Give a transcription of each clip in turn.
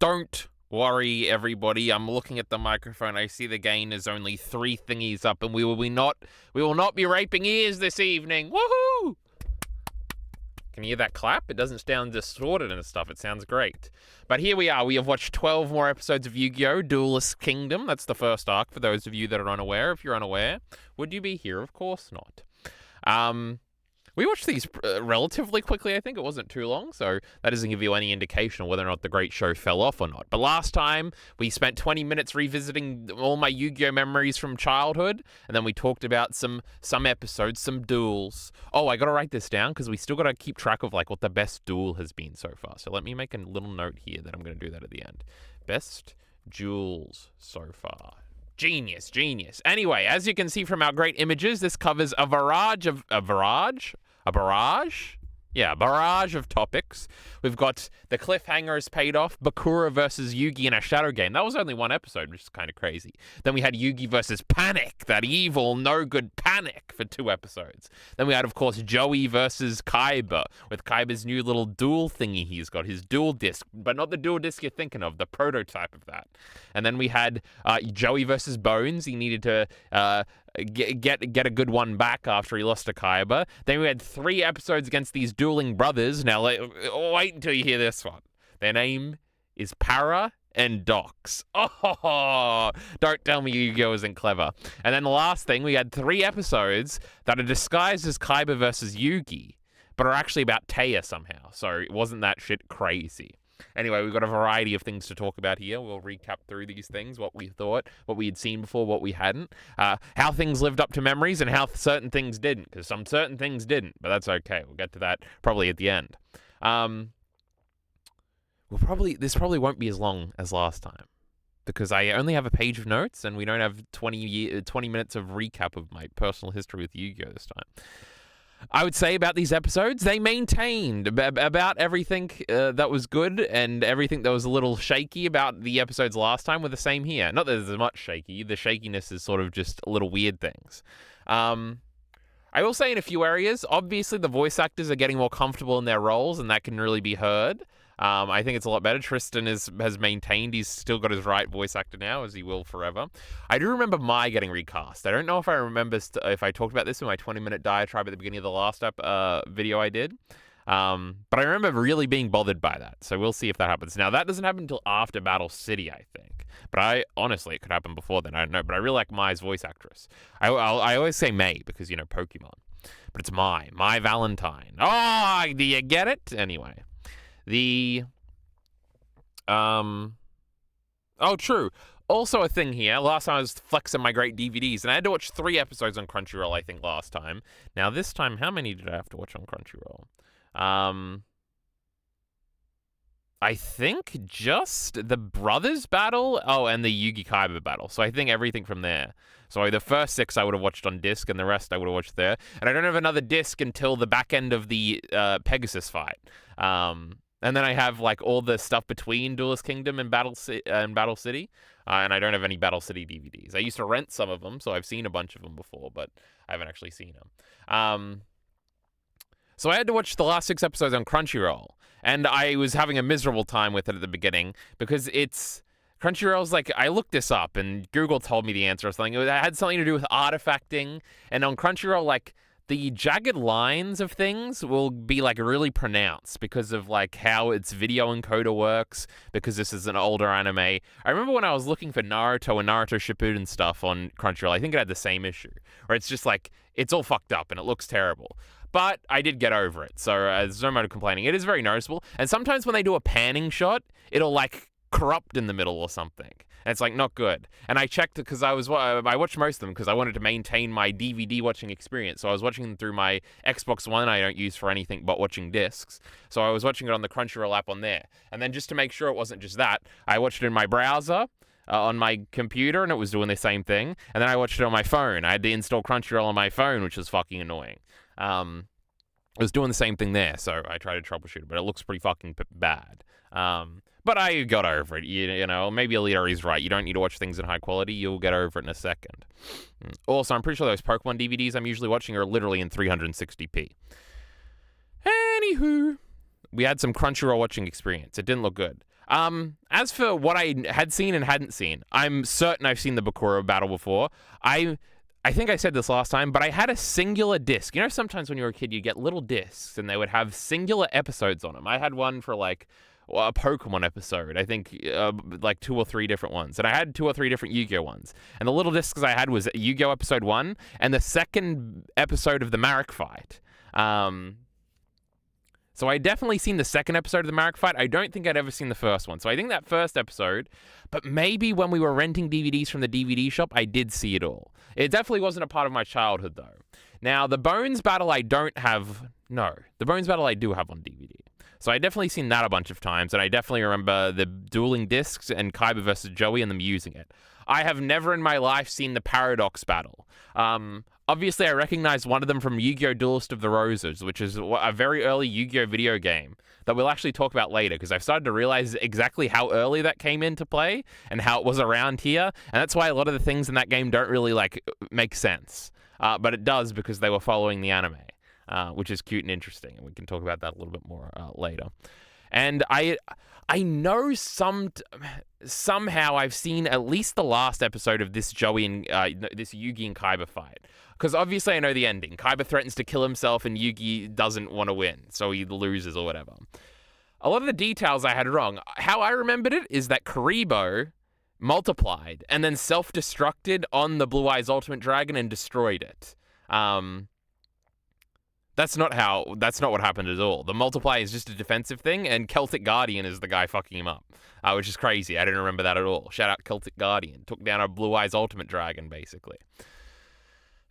Don't worry, everybody. I'm looking at the microphone. I see the gain is only 3 thingies up, and we will not be raping ears this evening. Woohoo! Can you hear that clap? It doesn't sound distorted and stuff. It sounds great. But here we are. We have watched 12 more episodes of Yu-Gi-Oh! Duellist Kingdom. That's the first arc for those of you that are unaware. If you're unaware, would you be here? Of course not. We watched these relatively quickly, I think. It wasn't too long, so that doesn't give you any indication of whether or not the great show fell off or not. But last time, we spent 20 minutes revisiting all my Yu-Gi-Oh! Memories from childhood, and then we talked about some episodes, some duels. Oh, I gotta write this down, because we still gotta keep track of like what the best duel has been so far. So let me make a little note here that I'm gonna do that at the end. Best duels so far. Genius. Anyway, as you can see from our great images, this covers a barrage of topics. We've got the cliffhanger is paid off, Bakura versus Yugi in a shadow game. That was only one episode, which is kind of crazy. Then we had Yugi versus Panic, that evil, no good Panic, for 2 episodes. Then we had, of course, Joey versus Kaiba, with Kaiba's new little dual thingy he's got, his dual disc, but not the dual disc you're thinking of, the prototype of that. And then we had Joey versus Bones. He needed to get a good one back after he lost to Kaiba. Then we had 3 episodes against these dueling brothers. Now, wait until you hear this one. Their name is Para and Dox. Oh, don't tell me Yu-Gi-Oh! Isn't clever. And then the last thing, we had 3 episodes that are disguised as Kaiba versus Yugi, but are actually about Taya somehow. So it wasn't that shit crazy. Anyway, we've got a variety of things to talk about here. We'll recap through these things, what we thought, what we had seen before, what we hadn't, how things lived up to memories, and how certain things didn't, because some certain things didn't, but that's okay. We'll get to that probably at the end. This probably won't be as long as last time, because I only have a page of notes, and we don't have 20 minutes of recap of my personal history with Yu-Gi-Oh! This time. I would say about these episodes, they maintained about everything that was good and everything that was a little shaky about the episodes last time were the same here. Not that there's as much shaky. The shakiness is sort of just little weird things. I will say in a few areas, obviously the voice actors are getting more comfortable in their roles, and that can really be heard. I think it's a lot better. Tristan has maintained. He's still got his right voice actor now, as he will forever. I do remember Mai getting recast. I don't know if I remember if I talked about this in my 20-minute diatribe at the beginning of the last video I did. But I remember really being bothered by that. So we'll see if that happens. Now, that doesn't happen until after Battle City, I think. But honestly, it could happen before then. I don't know. But I really like Mai's voice actress. I always say May because, Pokemon. But it's Mai Valentine. Oh, do you get it? Anyway. True. Also a thing here, last time I was flexing my great DVDs, and I had to watch 3 episodes on Crunchyroll, I think, last time. Now, this time, how many did I have to watch on Crunchyroll? I think just the Brothers battle, and the Yugi Kaiba battle. So I think everything from there. So the first 6 I would have watched on disc, and the rest I would have watched there. And I don't have another disc until the back end of the Pegasus fight. And then I have like all the stuff between Duelist Kingdom and Battle City, and I don't have any Battle City DVDs. I used to rent some of them, so I've seen a bunch of them before, but I haven't actually seen them. So I had to watch the last 6 episodes on Crunchyroll, and I was having a miserable time with it at the beginning because Crunchyroll's like, I looked this up and Google told me the answer or something. It had something to do with artifacting, and on Crunchyroll, like, the jagged lines of things will be like really pronounced because of like how its video encoder works, because this is an older anime. I remember when I was looking for Naruto and Naruto Shippuden stuff on Crunchyroll, I think it had the same issue, where it's just like, it's all fucked up and it looks terrible. But I did get over it, so there's no matter complaining. It is very noticeable, and sometimes when they do a panning shot, it'll like corrupt in the middle or something. And it's like not good. And I checked because I watched most of them because I wanted to maintain my DVD watching experience. So I was watching them through my Xbox One. I don't use for anything but watching discs. So I was watching it on the Crunchyroll app on there. And then just to make sure it wasn't just that, I watched it in my browser on my computer, and it was doing the same thing. And then I watched it on my phone. I had to install Crunchyroll on my phone, which was fucking annoying. It was doing the same thing there, so I tried to troubleshoot it, but it looks pretty fucking bad. But I got over it. You know, maybe Alita's right. You don't need to watch things in high quality. You'll get over it in a second. Also, I'm pretty sure those Pokemon DVDs I'm usually watching are literally in 360p. Anywho, we had some Crunchyroll watching experience. It didn't look good. As for what I had seen and hadn't seen, I'm certain I've seen the Bakura battle before. I think I said this last time, but I had a singular disc. You know, sometimes when you were a kid, you get little discs, and they would have singular episodes on them. I had one for, like, a Pokemon episode. I think, like, 2 or 3 different ones. And I had 2 or 3 different Yu-Gi-Oh ones. And the little discs I had was Yu-Gi-Oh episode 1 and the second episode of the Marek fight. So I definitely seen the second episode of the Marek fight. I don't think I'd ever seen the first one. So I think that first episode, but maybe when we were renting DVDs from the DVD shop, I did see it all. It definitely wasn't a part of my childhood, though. Now, the Bones battle I don't have... No, the Bones battle I do have on DVD. So I definitely seen that a bunch of times, and I definitely remember the dueling discs and Kaiba versus Joey and them using it. I have never in my life seen the Paradox battle. Obviously, I recognize one of them from Yu-Gi-Oh! Duelist of the Roses, which is a very early Yu-Gi-Oh! Video game that we'll actually talk about later, because I've started to realize exactly how early that came into play and how it was around here, and that's why a lot of the things in that game don't really, like, make sense. But it does because they were following the anime, which is cute and interesting, and we can talk about that a little bit more later. And I know somehow I've seen at least the last episode of this Joey and this Yugi and Kaiba fight. Because obviously I know the ending. Kaiba threatens to kill himself and Yugi doesn't want to win, so he loses or whatever. A lot of the details I had wrong. How I remembered it is that Karibo multiplied and then self-destructed on the Blue Eyes Ultimate Dragon and destroyed it. That's not what happened at all. The multiply is just a defensive thing, and Celtic Guardian is the guy fucking him up, which is crazy. I didn't remember that at all. Shout out Celtic Guardian. Took down a Blue Eyes Ultimate Dragon, basically.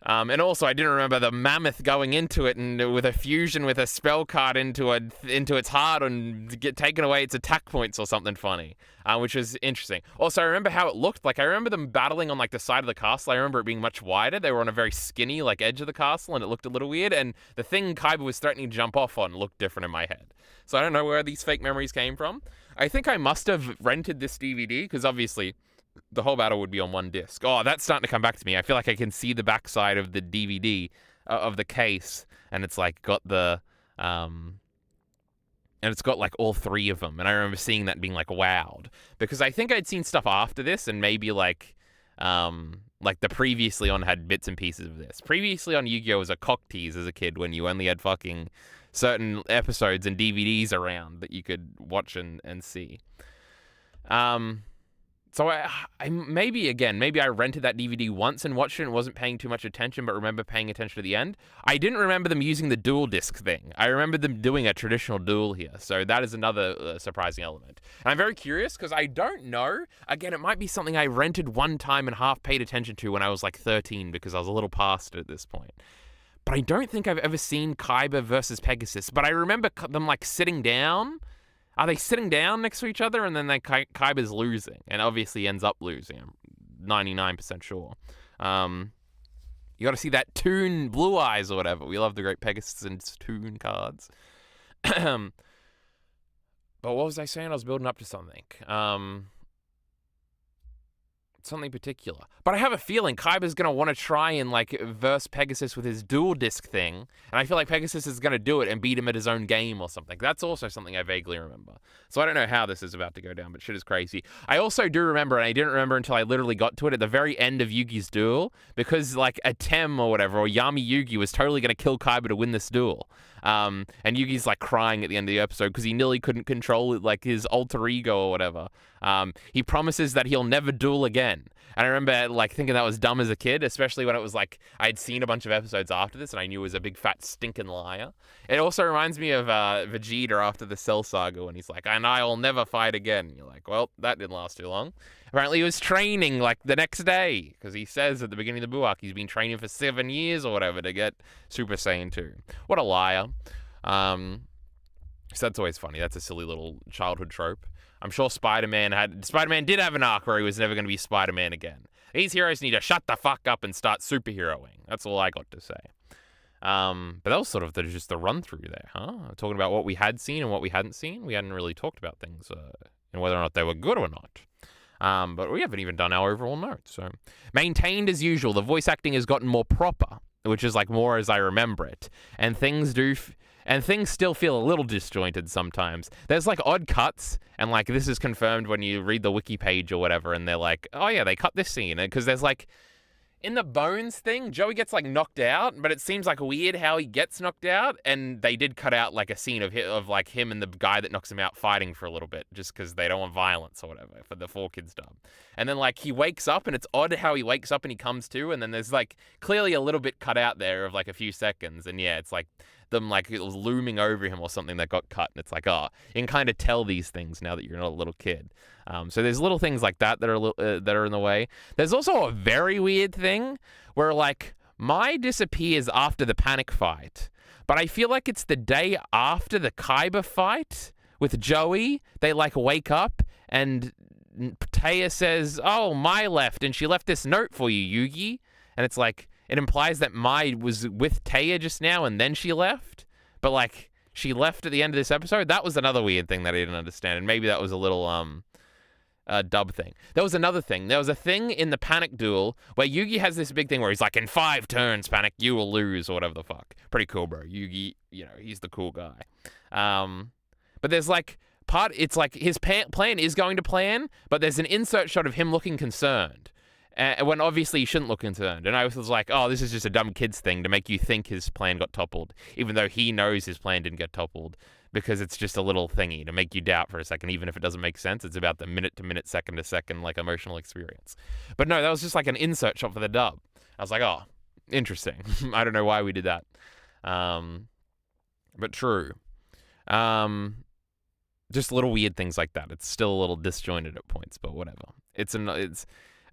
And also, I didn't remember the Mammoth going into it and with a fusion with a spell card into its heart and get taken away its attack points or something funny, which was interesting. Also, I remember how it looked. Like, I remember them battling on, like, the side of the castle. I remember it being much wider. They were on a very skinny, like, edge of the castle, and it looked a little weird. And the thing Kaiba was threatening to jump off on looked different in my head. So I don't know where these fake memories came from. I think I must have rented this DVD, because obviously the whole battle would be on one disc. Oh, that's starting to come back to me. I feel like I can see the backside of the DVD of the case, and it's like got the and it's got like all 3 of them. And I remember seeing that and being like wowed, because I think I'd seen stuff after this, and maybe like the previously on had bits and pieces of this. Previously on Yu-Gi-Oh! Was a cock tease as a kid when you only had fucking certain episodes and DVDs around that you could watch and see. So maybe I rented that DVD once and watched it and wasn't paying too much attention, but remember paying attention to the end. I didn't remember them using the dual disc thing. I remember them doing a traditional duel here, so that is another surprising element. And I'm very curious, because I don't know. Again, it might be something I rented one time and half paid attention to when I was like 13, because I was a little past it at this point. But I don't think I've ever seen Kaiba versus Pegasus, but I remember them like sitting down. Are they sitting down next to each other, and then Kaiba's losing, and obviously ends up losing? I'm 99% sure. You got to see that Toon Blue Eyes or whatever. We love the great Pegasus and Toon cards. But what was I saying? I was building up to something. Something particular. But I have a feeling Kaiba's going to want to try and like verse Pegasus with his dual disc thing. And I feel like Pegasus is going to do it and beat him at his own game or something. That's also something I vaguely remember. So I don't know how this is about to go down, but shit is crazy. I also do remember, and I didn't remember until I literally got to it at the very end of Yugi's duel, because like a Tem or whatever, or Yami Yugi was totally going to kill Kaiba to win this duel. And Yugi's like crying at the end of the episode because he nearly couldn't control like his alter ego or whatever. He promises that he'll never duel again. And I remember like thinking that was dumb as a kid, especially when it was like I'd seen a bunch of episodes after this and I knew he was a big fat stinking liar. It also reminds me of Vegeta after the Cell Saga when he's like, and I'll never fight again. And you're like, well, that didn't last too long. Apparently he was training like the next day, because he says at the beginning of the Buak he's been training for 7 years or whatever to get Super Saiyan 2. What a liar. So that's always funny. That's a silly little childhood trope. I'm sure Spider-Man did have an arc where he was never going to be Spider-Man again. These heroes need to shut the fuck up and start superheroing. That's all I got to say. But that was sort of just the run through there, huh? Talking about what we had seen and what we hadn't seen. We hadn't really talked about things and whether or not they were good or not. But we haven't even done our overall notes. So maintained as usual. The voice acting has gotten more proper, which is like more as I remember it. And things do... And things still feel a little disjointed sometimes. There's like odd cuts, and like this is confirmed when you read the wiki page or whatever, and they're like, oh yeah, they cut this scene. Because there's like, in the Bones thing, Joey gets like knocked out, but it seems like weird how he gets knocked out, and they did cut out like a scene of like him and the guy that knocks him out fighting for a little bit, just because they don't want violence or whatever for the 4Kids dub. And then like he wakes up, and it's odd how he wakes up and he comes to, and then there's like clearly a little bit cut out there of like a few seconds, and yeah, it's like them like it was looming over him or something that got cut, and it's like, oh, you can kind of tell these things now that you're not a little kid. So there's little things like that that are in the way. There's also a very weird thing where like Mai disappears after the panic fight, but I feel like it's the day after the Kaiba fight with Joey. They like wake up and Taya says, "Oh, Mai left, and she left this note for you, Yugi," and it's like it implies that Mai was with Taya just now and then she left, but like she left at the end of this episode. That was another weird thing that I didn't understand, and maybe that was a little dub thing. There was another thing. There was a thing in the Panic duel where Yugi has this big thing where he's like, in 5 turns, Panic, you will lose, or whatever the fuck. Pretty cool, bro. Yugi, he's the cool guy. But there's like it's like his plan is going to plan, but there's an insert shot of him looking concerned. When obviously he shouldn't look concerned. And I was like, oh, this is just a dumb kid's thing to make you think his plan got toppled, even though he knows his plan didn't get toppled. Because it's just a little thingy to make you doubt for a second, even if it doesn't make sense. It's about the minute-to-minute, second-to-second, like, emotional experience. But no, that was just like an insert shot for the dub. I was like, oh, interesting. I don't know why we did that. But true. Just little weird things like that. It's still a little disjointed at points, but whatever. It's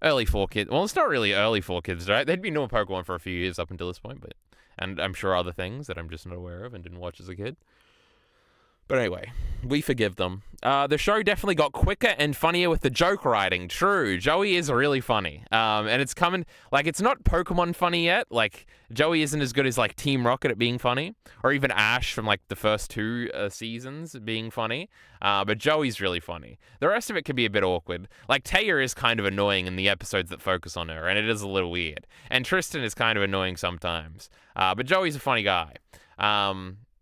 early 4Kids. Well, it's not really early 4Kids, right? They'd been doing Pokemon for a few years up until this point, and I'm sure other things that I'm just not aware of and didn't watch as a kid. But anyway, we forgive them. The show definitely got quicker and funnier with the joke writing. True, Joey is really funny. And it's coming, like, it's not Pokemon funny yet. Like, Joey isn't as good as, like, Team Rocket at being funny. Or even Ash from, like, the first 2 seasons being funny. But Joey's really funny. The rest of it can be a bit awkward. Like, Taya is kind of annoying in the episodes that focus on her, and it is a little weird. And Tristan is kind of annoying sometimes. But Joey's a funny guy.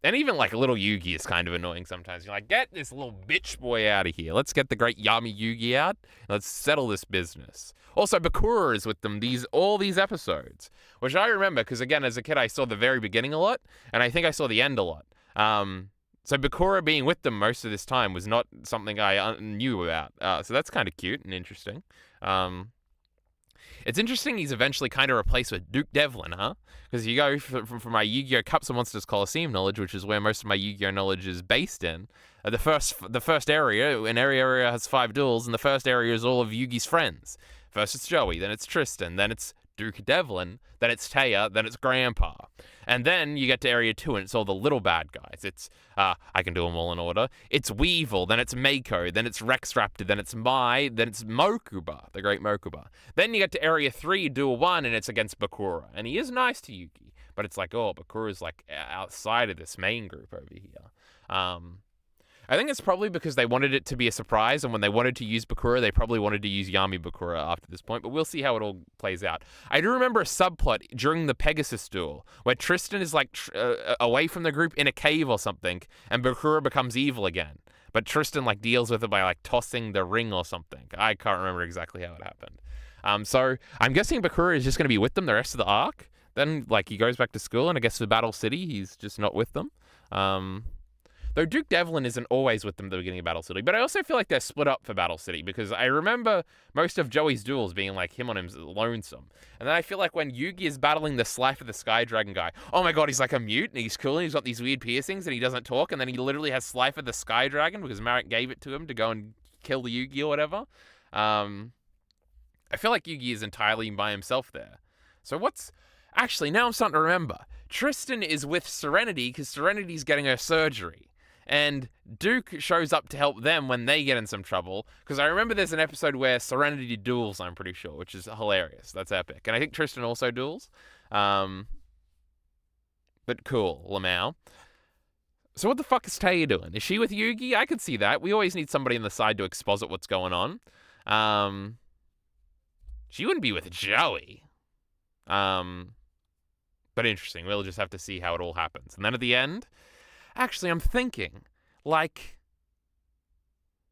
And even, like, little Yugi is kind of annoying sometimes. You're like, get this little bitch boy out of here. Let's get the great Yami Yugi out. Let's settle this business. Also, Bakura is with them all these episodes, which I remember because, again, as a kid, I saw the very beginning a lot, and I think I saw the end a lot. So Bakura being with them most of this time was not something I knew about. So that's kind of cute and interesting. It's interesting he's eventually kind of replaced with Duke Devlin, huh? Because you go from my Yu-Gi-Oh! Cups and Monsters Coliseum knowledge, which is where most of my Yu-Gi-Oh! Knowledge is based in. The first area, an area has 5 duels, and the first area is all of Yugi's friends. First it's Joey, then it's Tristan, then it's Duke Devlin, then it's Taya, then it's Grandpa. And then you get to Area 2 and it's all the little bad guys. It's, I can do them all in order. It's Weevil, then it's Mako, then it's Rex Raptor, then it's Mai, then it's Mokuba, the great Mokuba. Then you get to Area 3, Duel 1, and it's against Bakura. And he is nice to Yugi, but it's like, oh, Bakura's like outside of this main group over here. I think it's probably because they wanted it to be a surprise, and when they wanted to use Bakura, they probably wanted to use Yami Bakura after this point, but we'll see how it all plays out. I do remember a subplot during the Pegasus duel, where Tristan is like away from the group in a cave or something, and Bakura becomes evil again. But Tristan like deals with it by like tossing the ring or something. I can't remember exactly how it happened. So I'm guessing Bakura is just going to be with them the rest of the arc. Then like he goes back to school, and I guess for Battle City, he's just not with them. Though Duke Devlin isn't always with them at the beginning of Battle City. But I also feel like they're split up for Battle City, because I remember most of Joey's duels being like him on him lonesome. And then I feel like when Yugi is battling the Slife of the Sky Dragon guy, oh my god, he's like a mute, and he's cool, and he's got these weird piercings, and he doesn't talk, and then he literally has Slife of the Sky Dragon, because Marek gave it to him to go and kill the Yugi or whatever. I feel like Yugi is entirely by himself there. So what's... Actually, now I'm starting to remember. Tristan is with Serenity, because Serenity's getting her surgery. And Duke shows up to help them when they get in some trouble. Because I remember there's an episode where Serenity duels, I'm pretty sure, which is hilarious. That's epic. And I think Tristan also duels. But cool, Lamau. So what the fuck is Taya doing? Is she with Yugi? I could see that. We always need somebody on the side to exposit what's going on. She wouldn't be with Joey. But interesting. We'll just have to see how it all happens. And then at the end... Actually, I'm thinking, like,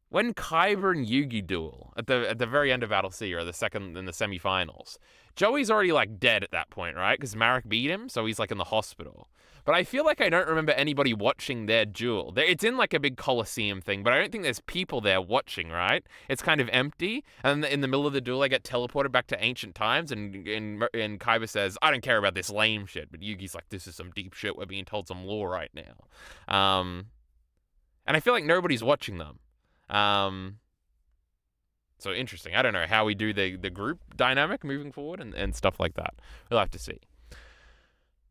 when Kaiba and Yugi duel at the very end of Battle C, or the second in the semifinals, Joey's already like dead at that point, right? Because Marek beat him, so he's like in the hospital. But I feel like I don't remember anybody watching their duel. It's in like a big coliseum thing, but I don't think there's people there watching, right? It's kind of empty, and in the middle of the duel, I get teleported back to ancient times, and Kaiba says, "I don't care about this lame shit," but Yugi's like, "This is some deep shit. We're being told some lore right now," and I feel like nobody's watching them. So interesting. I don't know how we do the group dynamic moving forward and stuff like that. We'll have to see.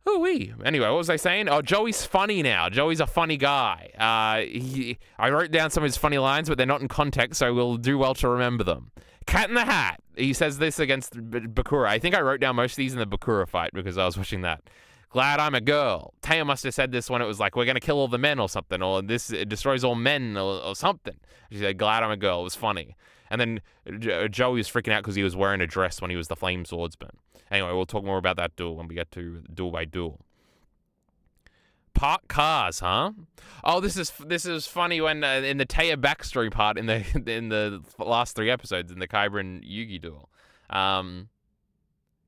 Ooh-wee. Anyway, what was I saying? Oh, Joey's funny now. Joey's a funny guy. I wrote down some of his funny lines, but they're not in context, so we'll do well to remember them. Cat in the Hat. He says this against Bakura. I think I wrote down most of these in the Bakura fight because I was watching that. Glad I'm a girl. Taya must have said this when it was like, we're going to kill all the men or something, or this it destroys all men or something. She said, glad I'm a girl. It was funny. And then Joey was freaking out because he was wearing a dress when he was the Flame Swordsman. Anyway, we'll talk more about that duel when we get to duel by duel. Park cars, huh? Oh, this is funny when in the Taya backstory part in the last 3 episodes in the Kaiba and Yugi duel.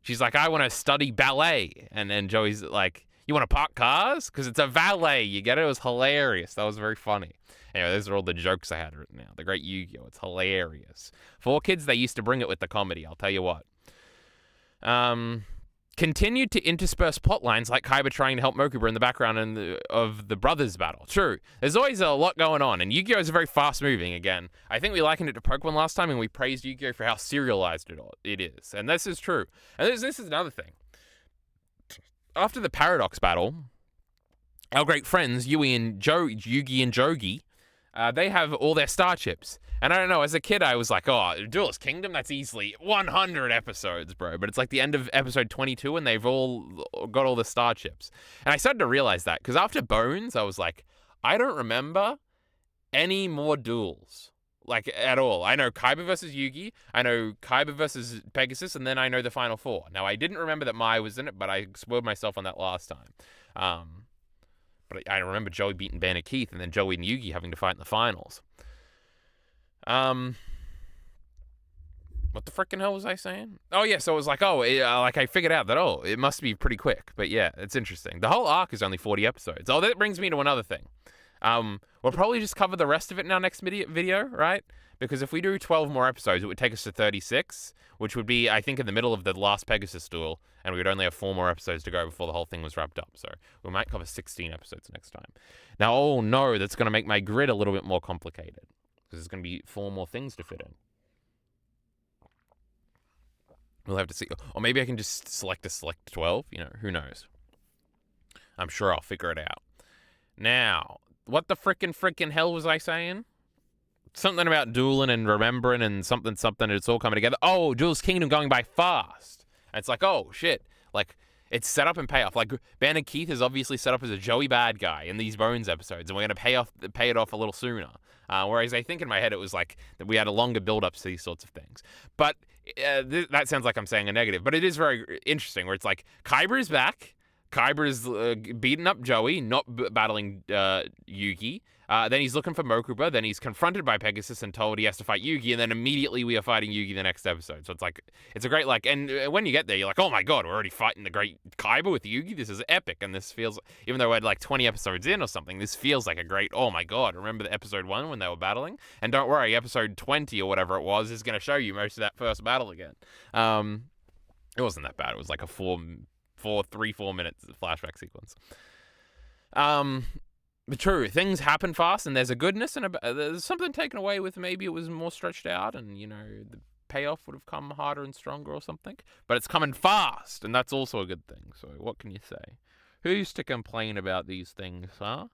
She's like, I want to study ballet. And then Joey's like, you want to park cars? Because it's a valet. You get it? It was hilarious. That was very funny. Anyway, those are all the jokes I had written now. The Great Yu-Gi-Oh! It's hilarious. For kids, they used to bring it with the comedy, I'll tell you what. Continued to intersperse plot lines like Kaiba trying to help Mokuba in the background of the brothers battle. True. There's always a lot going on, and Yu-Gi-Oh! Is very fast-moving again. I think we likened it to Pokemon last time, and we praised Yu-Gi-Oh! For how serialized it is. And this is true. And this is another thing. After the Paradox battle, our great friends, Yugi and Jogi, they have all their star chips. And I don't know, as a kid, I was like, oh, Duelist Kingdom? That's easily 100 episodes, bro. But it's like the end of episode 22, and they've all got all the star chips. And I started to realize that, because after Bones, I was like, I don't remember any more duels, like, at all. I know Kaiba versus Yugi, I know Kaiba versus Pegasus, and then I know the Final Four. Now, I didn't remember that Mai was in it, but I spoiled myself on that last time. But I remember Joey beating Bandit Keith, and then Joey and Yugi having to fight in the finals. What the frickin' hell was I saying? Oh, yeah, so it was like, I figured out that, it must be pretty quick. But yeah, it's interesting. The whole arc is only 40 episodes. Oh, that brings me to another thing. We'll probably just cover the rest of it in our next video, right? Because if we do 12 more episodes, it would take us to 36, which would be, I think, in the middle of the last Pegasus duel, and we would only have 4 more episodes to go before the whole thing was wrapped up. So we might cover 16 episodes next time. Now, oh no, that's going to make my grid a little bit more complicated, because there's going to be 4 more things to fit in. We'll have to see. Or maybe I can just select 12. Who knows? I'm sure I'll figure it out. Now, what the frickin' hell was I saying? Something about dueling and remembering and something. It's all coming together. Oh, Duelist Kingdom going by fast. And it's like, oh, shit. Like, it's set up and pay off. Like, Bandit Keith is obviously set up as a Joey bad guy in these Bones episodes, and we're going to pay it off a little sooner. Whereas I think in my head it was like that we had a longer build-up to these sorts of things. But that sounds like I'm saying a negative. But it is very interesting where it's like, Kaiba is back. Kaiba is beating up Joey, not battling Yugi. Then he's looking for Mokuba. Then he's confronted by Pegasus and told he has to fight Yugi. And then immediately we are fighting Yugi the next episode. So it's like, it's a great, like, and when you get there, you're like, oh my god, we're already fighting the great Kaiba with Yugi. This is epic. And this feels, even though we're like 20 episodes in or something, this feels like a great, oh my god, remember the episode 1 when they were battling? And don't worry, episode 20 or whatever it was is going to show you most of that first battle again. It wasn't that bad. It was like a 4 minutes flashback sequence. But true, things happen fast, and there's a goodness, and there's something taken away with maybe it was more stretched out, and, the payoff would have come harder and stronger or something. But it's coming fast, and that's also a good thing, so what can you say? Who's to complain about these things, huh?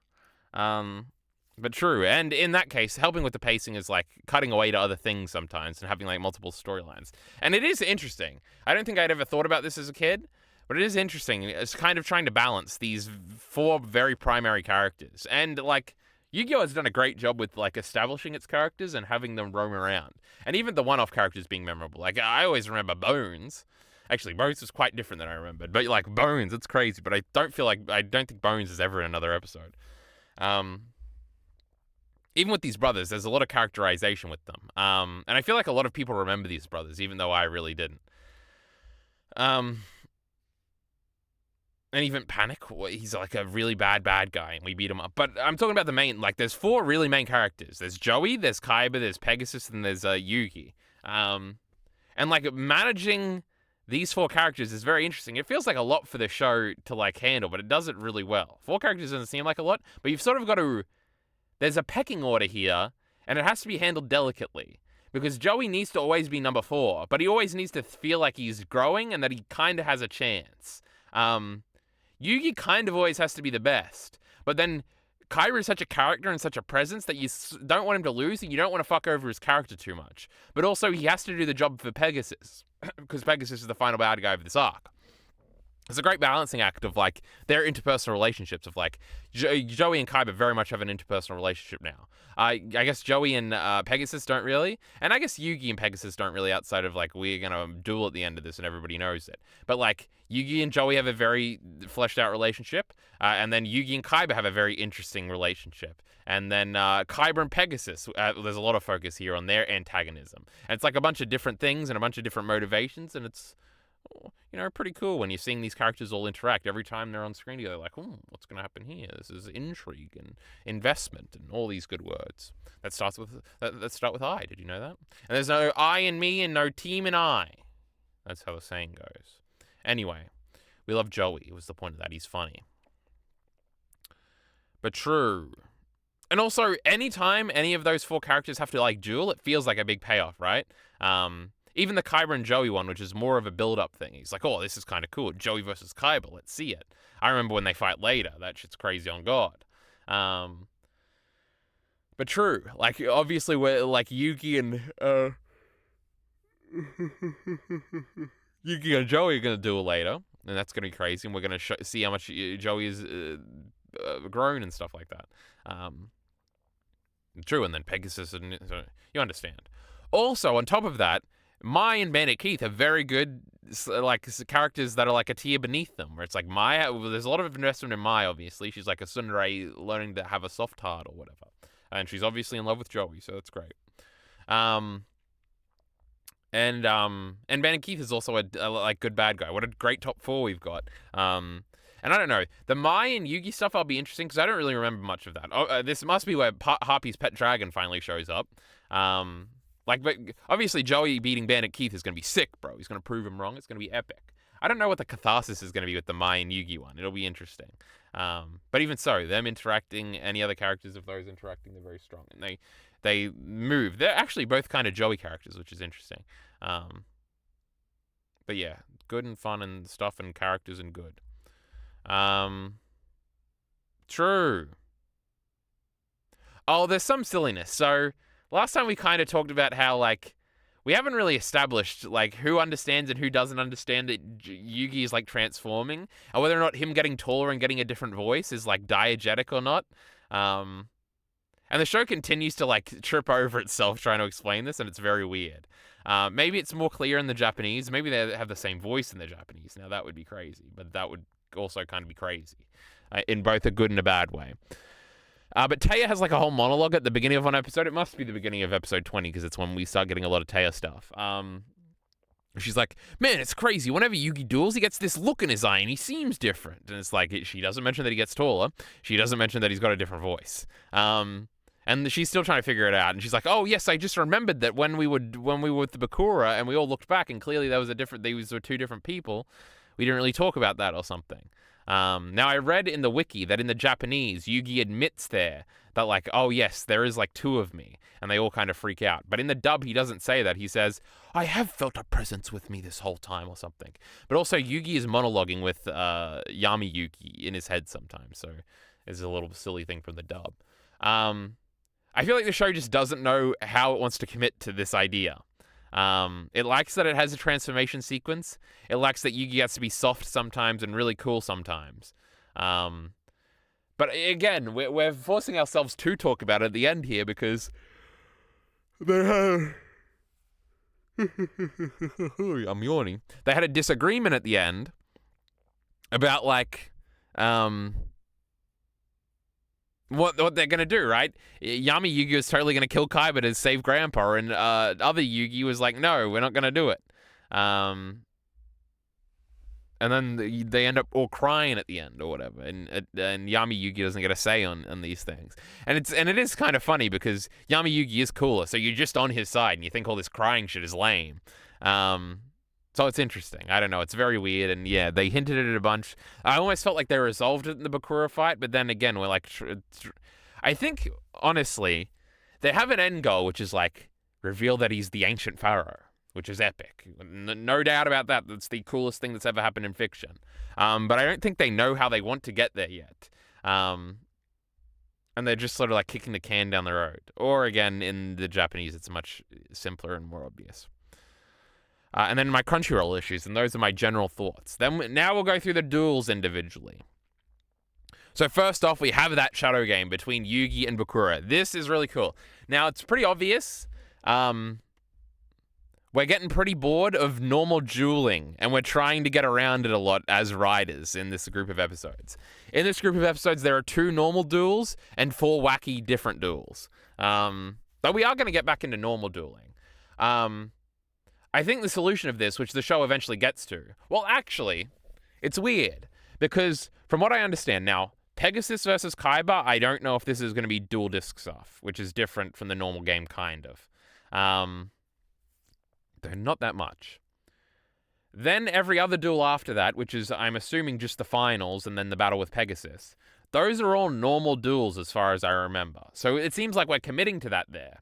But true, and in that case, helping with the pacing is like cutting away to other things sometimes and having like multiple storylines. And it is interesting. I don't think I'd ever thought about this as a kid, but it is interesting. It's kind of trying to balance these 4 very primary characters. And, like, Yu-Gi-Oh! Has done a great job with, like, establishing its characters and having them roam around. And even the one-off characters being memorable. Like, I always remember Bones. Actually, Bones was quite different than I remembered. But, like, Bones, it's crazy. But I don't think Bones is ever in another episode. Even with these brothers, there's a lot of characterization with them. And I feel like a lot of people remember these brothers, even though I really didn't. And even Panic, he's like a really bad guy, and we beat him up. But I'm talking about the main, like, there's 4 really main characters. There's Joey, there's Kaiba, there's Pegasus, and there's Yugi. And, like, managing these 4 characters is very interesting. It feels like a lot for the show to, like, handle, but it does it really well. 4 characters doesn't seem like a lot, but you've sort of got to... There's a pecking order here, and it has to be handled delicately. Because Joey needs to always be number 4, but he always needs to feel like he's growing and that he kind of has a chance. Yugi kind of always has to be the best, but then Kaiba is such a character and such a presence that you don't want him to lose, and you don't want to fuck over his character too much. But also, he has to do the job for Pegasus, because Pegasus is the final bad guy of this arc. It's a great balancing act of, like, their interpersonal relationships, of, like, Joey and Kaiba very much have an interpersonal relationship now. I guess Joey and Pegasus don't really, and I guess Yugi and Pegasus don't really, outside of, like, we're gonna duel at the end of this and everybody knows it. But, like, Yugi and Joey have a very fleshed out relationship, and then Yugi and Kaiba have a very interesting relationship. And then Kaiba and Pegasus, there's a lot of focus here on their antagonism. And it's like a bunch of different things and a bunch of different motivations, and it's, you know, pretty cool when you're seeing these characters all interact. Every time they're on screen together, like, what's going to happen here? This is intrigue and investment and all these good words. Let's start with I. Did you know that? And there's no I and me and no team and I. That's how the saying goes. Anyway, we love Joey. It was the point of that. He's funny. But true. And also, anytime any of those 4 characters have to, like, duel, it feels like a big payoff, right? Even the Kaiba and Joey one, which is more of a build-up thing. He's like, oh, this is kind of cool. Joey versus Kaiba, let's see it. I remember when they fight later. That shit's crazy on God. But true. Like, obviously, we're, like, Yugi and Joey are going to duel later. And that's going to be crazy. And we're going to see how much Joey is grown and stuff like that. True, and then Pegasus, and you understand. Also, on top of that, Mai and Bandit Keith are very good, like, characters that are like a tier beneath them, where it's like Mai, there's a lot of investment in Mai, obviously. She's like a tsundere learning to have a soft heart or whatever. And she's obviously in love with Joey, so that's great. And Bandit Keith is also a like, good bad guy. What a great top 4 we've got. And I don't know, the Mai and Yugi stuff will be interesting, because I don't really remember much of that. This must be where Harpy's pet dragon finally shows up. Like, but obviously Joey beating Bandit Keith is going to be sick, bro. He's going to prove him wrong. It's going to be epic. I don't know what the catharsis is going to be with the Mai and Yugi one. It'll be interesting. But even so, them interacting, any other characters of those interacting, they're very strong. And they move. They're actually both kind of Joey characters, which is interesting. But yeah, good and fun and stuff and characters and good. True. Oh, there's some silliness. So... last time we kind of talked about how, like, we haven't really established, like, who understands and who doesn't understand that Yugi is, like, transforming, and whether or not him getting taller and getting a different voice is, like, diegetic or not. And the show continues to, like, trip over itself trying to explain this, and it's very weird. Maybe it's more clear in the Japanese. Maybe they have the same voice in the Japanese. Now, that would be crazy, but that would also kind of be crazy in both a good and a bad way. But Taya has, like, a whole monologue at the beginning of one episode. It must be the beginning of episode 20, because it's when we start getting a lot of Taya stuff. She's like, man, it's crazy. Whenever Yugi duels, he gets this look in his eye, and he seems different. And it's like, she doesn't mention that he gets taller. She doesn't mention that he's got a different voice. And she's still trying to figure it out. And she's like, oh, yes, I just remembered that when we were with the Bakura, and we all looked back, and clearly these were 2 different people, we didn't really talk about that or something. Now, I read in the wiki that in the Japanese, Yugi admits there that, like, oh, yes, there is, like, 2 of me, and they all kind of freak out. But in the dub, he doesn't say that. He says, I have felt a presence with me this whole time or something. But also, Yugi is monologuing with Yami Yuki in his head sometimes, so it's a little silly thing from the dub. I feel like the show just doesn't know how it wants to commit to this idea. It likes that it has a transformation sequence. It likes that Yugi gets to be soft sometimes and really cool sometimes. But again, we're forcing ourselves to talk about it at the end here because they have... I'm yawning. They had a disagreement at the end about, like, what they're gonna do, right? Yami Yugi was totally gonna kill Kaiba to save Grandpa, and other Yugi was like, no, we're not gonna do it. And then they end up all crying at the end or whatever, and Yami Yugi doesn't get a say on these things, and it is kind of funny because Yami Yugi is cooler, so you're just on his side, and you think all this crying shit is lame. So it's interesting. I don't know. It's very weird, and yeah, they hinted at it a bunch. I almost felt like they resolved it in the Bakura fight, but then again, we're like, I think honestly, they have an end goal, which is like reveal that he's the ancient pharaoh, which is epic. No doubt about that. That's the coolest thing that's ever happened in fiction. But I don't think they know how they want to get there yet. And they're just sort of like kicking the can down the road. Or again, in the Japanese, it's much simpler and more obvious. And then my Crunchyroll issues, and those are my general thoughts. Now we'll go through the duels individually. So first off, we have that shadow game between Yugi and Bakura. This is really cool. Now, it's pretty obvious. We're getting pretty bored of normal dueling, and we're trying to get around it a lot as writers in this group of episodes. In this group of episodes, there are 2 normal duels and 4 wacky different duels. But we are going to get back into normal dueling. I think the solution of this, which the show eventually gets to, well, actually, it's weird, because from what I understand now, Pegasus versus Kaiba, I don't know if this is going to be dual disc stuff, which is different from the normal game, kind of. Though not that much. Then every other duel after that, which is, I'm assuming, just the finals and then the battle with Pegasus, those are all normal duels as far as I remember. So it seems like we're committing to that there.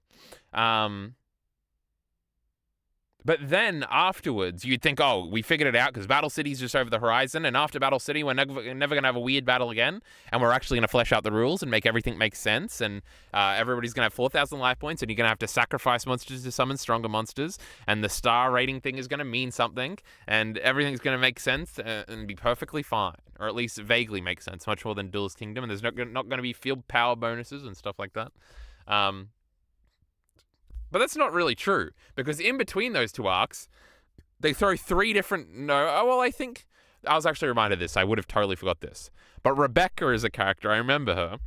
But then afterwards, you'd think, oh, we figured it out because Battle City's just over the horizon, and after Battle City, we're never going to have a weird battle again, and we're actually going to flesh out the rules and make everything make sense, and everybody's going to have 4,000 life points, and you're going to have to sacrifice monsters to summon stronger monsters, and the star rating thing is going to mean something, and everything's going to make sense and be perfectly fine, or at least vaguely make sense, much more than Duelist Kingdom, and there's not going to be field power bonuses and stuff like that. But that's not really true, because in between those 2 arcs, they throw 3 different... I think... I was actually reminded of this. I would have totally forgot this. But Rebecca is a character. I remember her.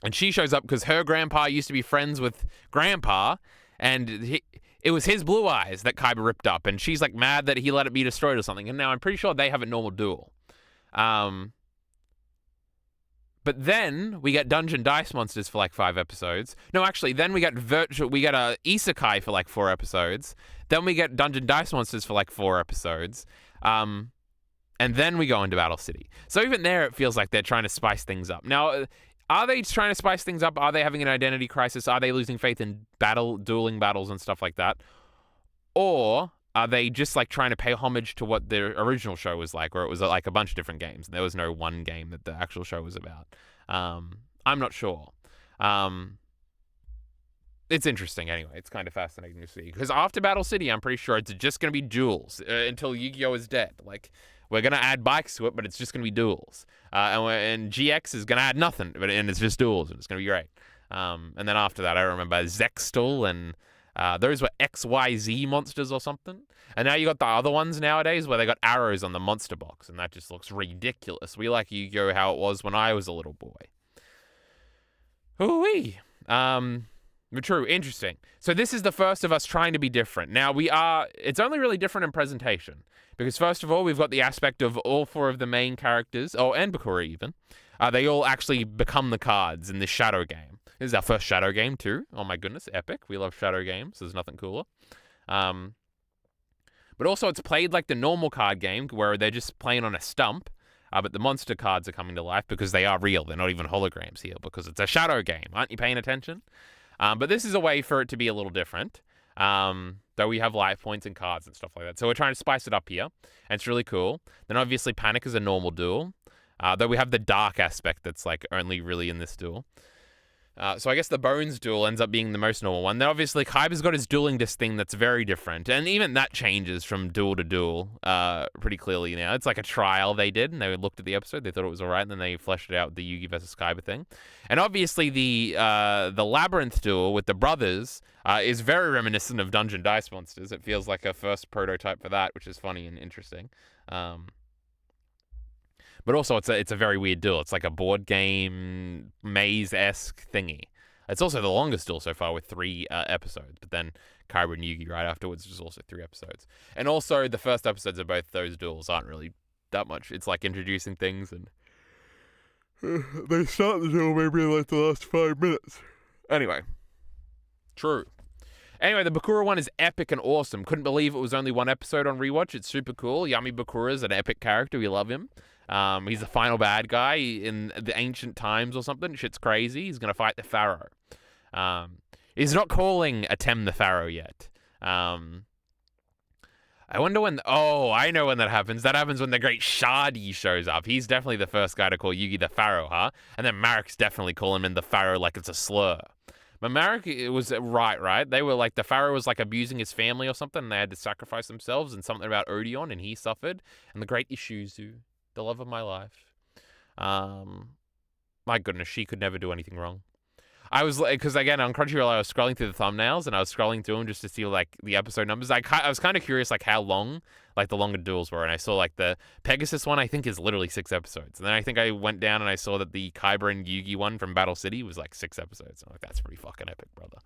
And she shows up because her grandpa used to be friends with Grandpa, and it was his blue eyes that Kaiba ripped up, and she's like mad that he let it be destroyed or something. And now I'm pretty sure they have a normal duel. But then we get Dungeon Dice Monsters for like 5 episodes. No, actually, then we get Isekai for like 4 episodes. Then we get Dungeon Dice Monsters for like 4 episodes. And then we go into Battle City. So even there, it feels like they're trying to spice things up. Now, are they trying to spice things up? Are they having an identity crisis? Are they losing faith in dueling battles and stuff like that? Or are they just like trying to pay homage to what the original show was like, where it was like a bunch of different games? There was no one game that the actual show was about. I'm not sure. It's interesting anyway. It's kind of fascinating to see. Because after Battle City, I'm pretty sure it's just going to be duels until Yu-Gi-Oh! Is dead. Like, we're going to add bikes to it, but it's just going to be duels. And GX is going to add nothing, and it's just duels, and it's going to be great. And then after that, I remember Zextal and... those were XYZ monsters or something. And now you got the other ones nowadays where they got arrows on the monster box, and that just looks ridiculous. We like Yu-Gi-Oh! How it was when I was a little boy. Hoo-wee. But true, interesting. So this is the first of us trying to be different. Now it's only really different in presentation. Because first of all, we've got the aspect of all 4 of the main characters, and Bakura even. They all actually become the cards in this shadow game. This is our first shadow game too. Oh my goodness, epic. We love shadow games. There's nothing cooler. But also it's played like the normal card game where they're just playing on a stump. But the monster cards are coming to life because they are real. They're not even holograms here because it's a shadow game. Aren't you paying attention? But this is a way for it to be a little different. Though we have life points and cards and stuff like that. So we're trying to spice it up here. And it's really cool. Then obviously Panic is a normal duel. Though we have the dark aspect that's like only really in this duel. So I guess the Bones duel ends up being the most normal one. Then obviously Kaiba's got his dueling disc thing that's very different. And even that changes from duel to duel pretty clearly now. It's like a trial they did, and they looked at the episode, they thought it was alright, and then they fleshed it out with the Yugi versus Kaiba thing. And obviously the Labyrinth duel with the brothers is very reminiscent of Dungeon Dice Monsters. It feels like a first prototype for that, which is funny and interesting. But also, it's a very weird duel. It's like a board game maze-esque thingy. It's also the longest duel so far with 3 episodes. But then Kyber and Yugi right afterwards, which is also 3 episodes. And also, the first episodes of both those duels aren't really that much. It's like introducing things, and they start the duel maybe in like the last 5 minutes. Anyway, true. Anyway, the Bakura one is epic and awesome. Couldn't believe it was only 1 episode on Rewatch. It's super cool. Yami Bakura is an epic character. We love him. He's the final bad guy in the ancient times or something. Shit's crazy. He's going to fight the Pharaoh. He's not calling Atem the Pharaoh yet. I wonder when... I know when that happens. That happens when the great Shadi shows up. He's definitely the first guy to call Yugi the Pharaoh, huh? And then Marek's definitely calling him the Pharaoh like it's a slur. But Marek, it was right? They were like, the Pharaoh was like abusing his family or something, and they had to sacrifice themselves, and something about Odeon, and he suffered. And the great Ishizu, the love of my life. My goodness, she could never do anything wrong. I was like, because again, on Crunchyroll, I was scrolling through the thumbnails, and I was scrolling through them just to see like the episode numbers. I was kind of curious like how long like the longer duels were, and I saw like the Pegasus one I think is literally 6 episodes, and then I think I went down and I saw that the Kyber and Yugi one from Battle City was like 6 episodes. I'm like, that's pretty fucking epic, brother.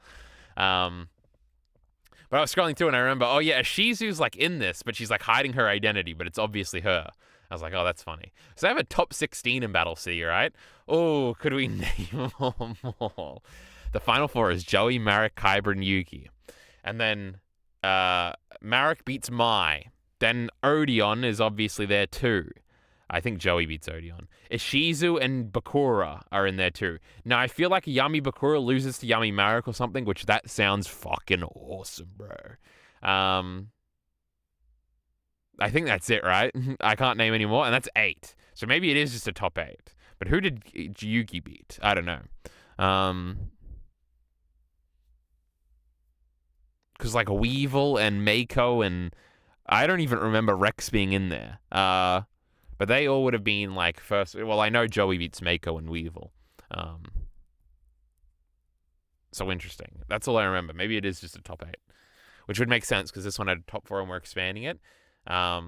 But I was scrolling through and I remember, oh yeah, Shizu's like in this, but she's like hiding her identity, but it's obviously her. I was like, oh, that's funny. So I have a top 16 in Battle City, right? Oh, could we name them all? The final 4 is Joey, Marek, Kyber, and Yugi. And then Marek beats Mai. Then Odeon is obviously there too. I think Joey beats Odeon. Ishizu and Bakura are in there too. Now, I feel like Yami Bakura loses to Yami Marek or something, which that sounds fucking awesome, bro. I think that's it, right? I can't name any more, and that's 8. So maybe it is just a top 8. But who did Yugi beat? I don't know. Because like Weevil and Mako and I don't even remember Rex being in there. But they all would have been like first. Well, I know Joey beats Mako and Weevil. So interesting. That's all I remember. Maybe it is just a top 8, which would make sense because this one had a top 4 and we're expanding it. I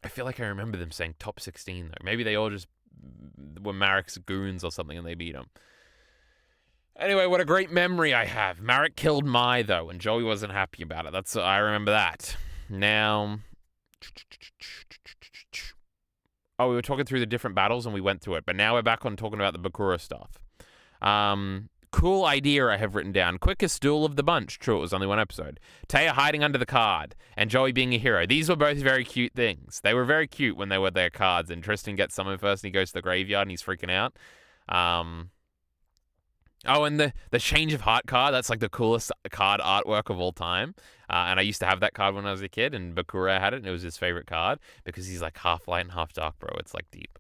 feel like I remember them saying top 16 though. Maybe they all just were Marek's goons or something and they beat him. Anyway, what a great memory I have. Marek killed Mai though, and Joey wasn't happy about it. I remember that. Now, we were talking through the different battles and we went through it, but now we're back on talking about the Bakura stuff. Cool idea I have written down. Quickest duel of the bunch. True, it was only 1 episode. Taya hiding under the card and Joey being a hero. These were both very cute things. They were very cute when they were their cards, and Tristan gets summoned first and he goes to the graveyard and he's freaking out. And the Change of Heart card, that's like the coolest card artwork of all time. And I used to have that card when I was a kid, and Bakura had it, and it was his favorite card because he's like half light and half dark, bro. It's like deep.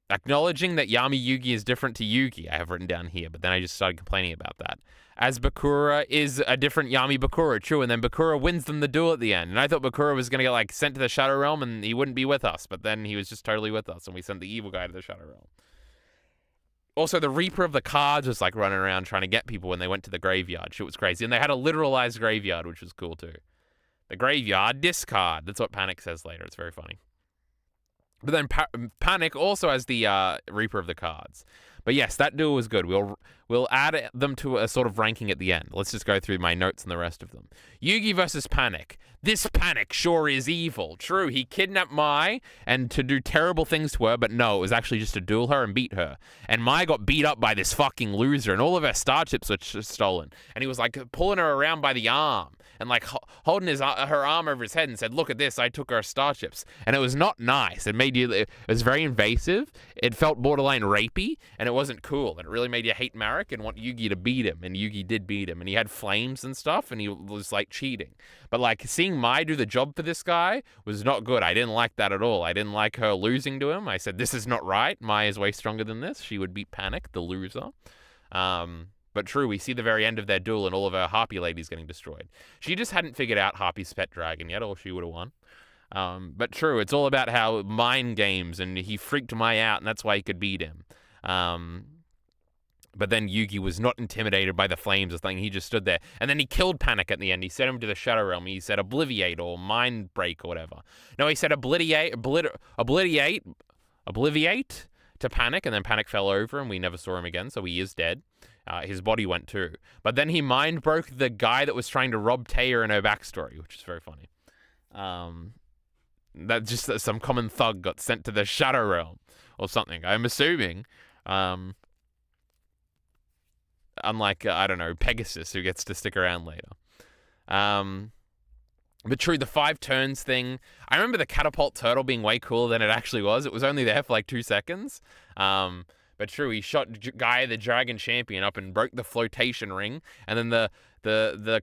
Acknowledging that Yami Yugi is different to Yugi, I have written down here, but then I just started complaining about that. As Bakura is a different Yami Bakura, true, and then Bakura wins them the duel at the end. And I thought Bakura was going to get like sent to the Shadow Realm and he wouldn't be with us, but then he was just totally with us, and we sent the evil guy to the Shadow Realm. Also, the Reaper of the Cards was like running around trying to get people when they went to the graveyard. Shit was crazy. And they had a literalized graveyard, which was cool too. The graveyard discard. That's what Panic says later. It's very funny. But then Panic also has the Reaper of the Cards. But yes, that duel was good. We'll add them to a sort of ranking at the end. Let's just go through my notes and the rest of them. Yugi versus Panic. This Panic sure is evil. True, he kidnapped Mai and to do terrible things to her, but no, it was actually just to duel her and beat her. And Mai got beat up by this fucking loser, and all of her star chips were stolen. And he was like pulling her around by the arm and like holding her arm over his head and said, "Look at this, I took her star chips." And it was not nice. It was very invasive. It felt borderline rapey, and it wasn't cool. And it really made you hate Marek and want Yugi to beat him. And Yugi did beat him, and he had flames and stuff, and he was like cheating. But like seeing Mai do the job for this guy was not good. I didn't like that at all. I didn't like her losing to him. I said, this is not right. Mai is way stronger than this. She would beat Panic, the loser. But true, we see the very end of their duel and all of her Harpy ladies getting destroyed. She just hadn't figured out Harpy's pet dragon yet, or she would have won. But true, it's all about how mind games, and he freaked Mai out, and that's why he could beat him. But then Yugi was not intimidated by the flames or something. He just stood there. And then he killed Panic at the end. He sent him to the Shadow Realm. He said Obliviate or Mind Break or whatever. No, he said Obliviate to Panic, and then Panic fell over and we never saw him again, so he is dead. His body went too. But then he mind broke the guy that was trying to rob Taya in her backstory, which is very funny. That just some common thug got sent to the Shadow Realm or something. I'm assuming. Unlike, I don't know, Pegasus, who gets to stick around later. But true, the 5 turns thing, I remember the catapult turtle being way cooler than it actually was. It was only there for like 2 seconds. But true, he shot Gaia the Dragon Champion up and broke the flotation ring, and then the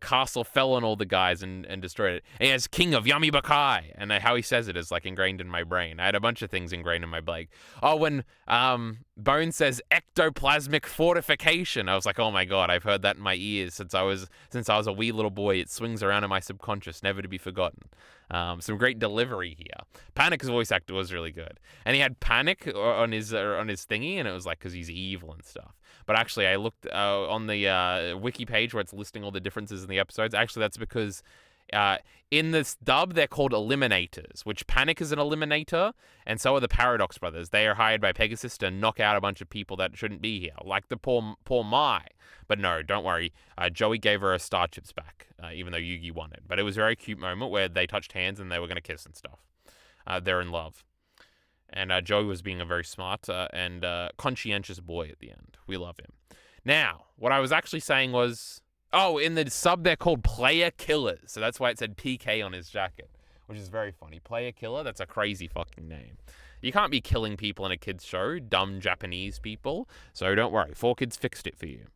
castle fell on all the guys and destroyed it. And he has King of Yami Bakai, and how he says it is like ingrained in my brain. I had a bunch of things ingrained in my brain. Oh, when Bone says ectoplasmic fortification, I was like, oh my god, I've heard that in my ears since I was a wee little boy. It swings around in my subconscious, never to be forgotten. Some great delivery here. Panic's voice actor was really good, and he had Panic on his thingy, and it was like because he's evil and stuff. But actually, I looked on the wiki page where it's listing all the differences in the episodes. Actually, that's because in this dub, they're called Eliminators, which Panic is an Eliminator, and so are the Paradox Brothers. They are hired by Pegasus to knock out a bunch of people that shouldn't be here, like the poor Mai. But no, don't worry. Joey gave her her star chips back, even though Yugi won it. But it was a very cute moment where they touched hands and they were going to kiss and stuff. They're in love. And Joey was being a very smart and conscientious boy at the end. We love him. Now, what I was actually saying was, in the sub they're called Player Killers. So that's why it said PK on his jacket, which is very funny. Player Killer, that's a crazy fucking name. You can't be killing people in a kid's show, dumb Japanese people. So don't worry, 4Kids fixed it for you.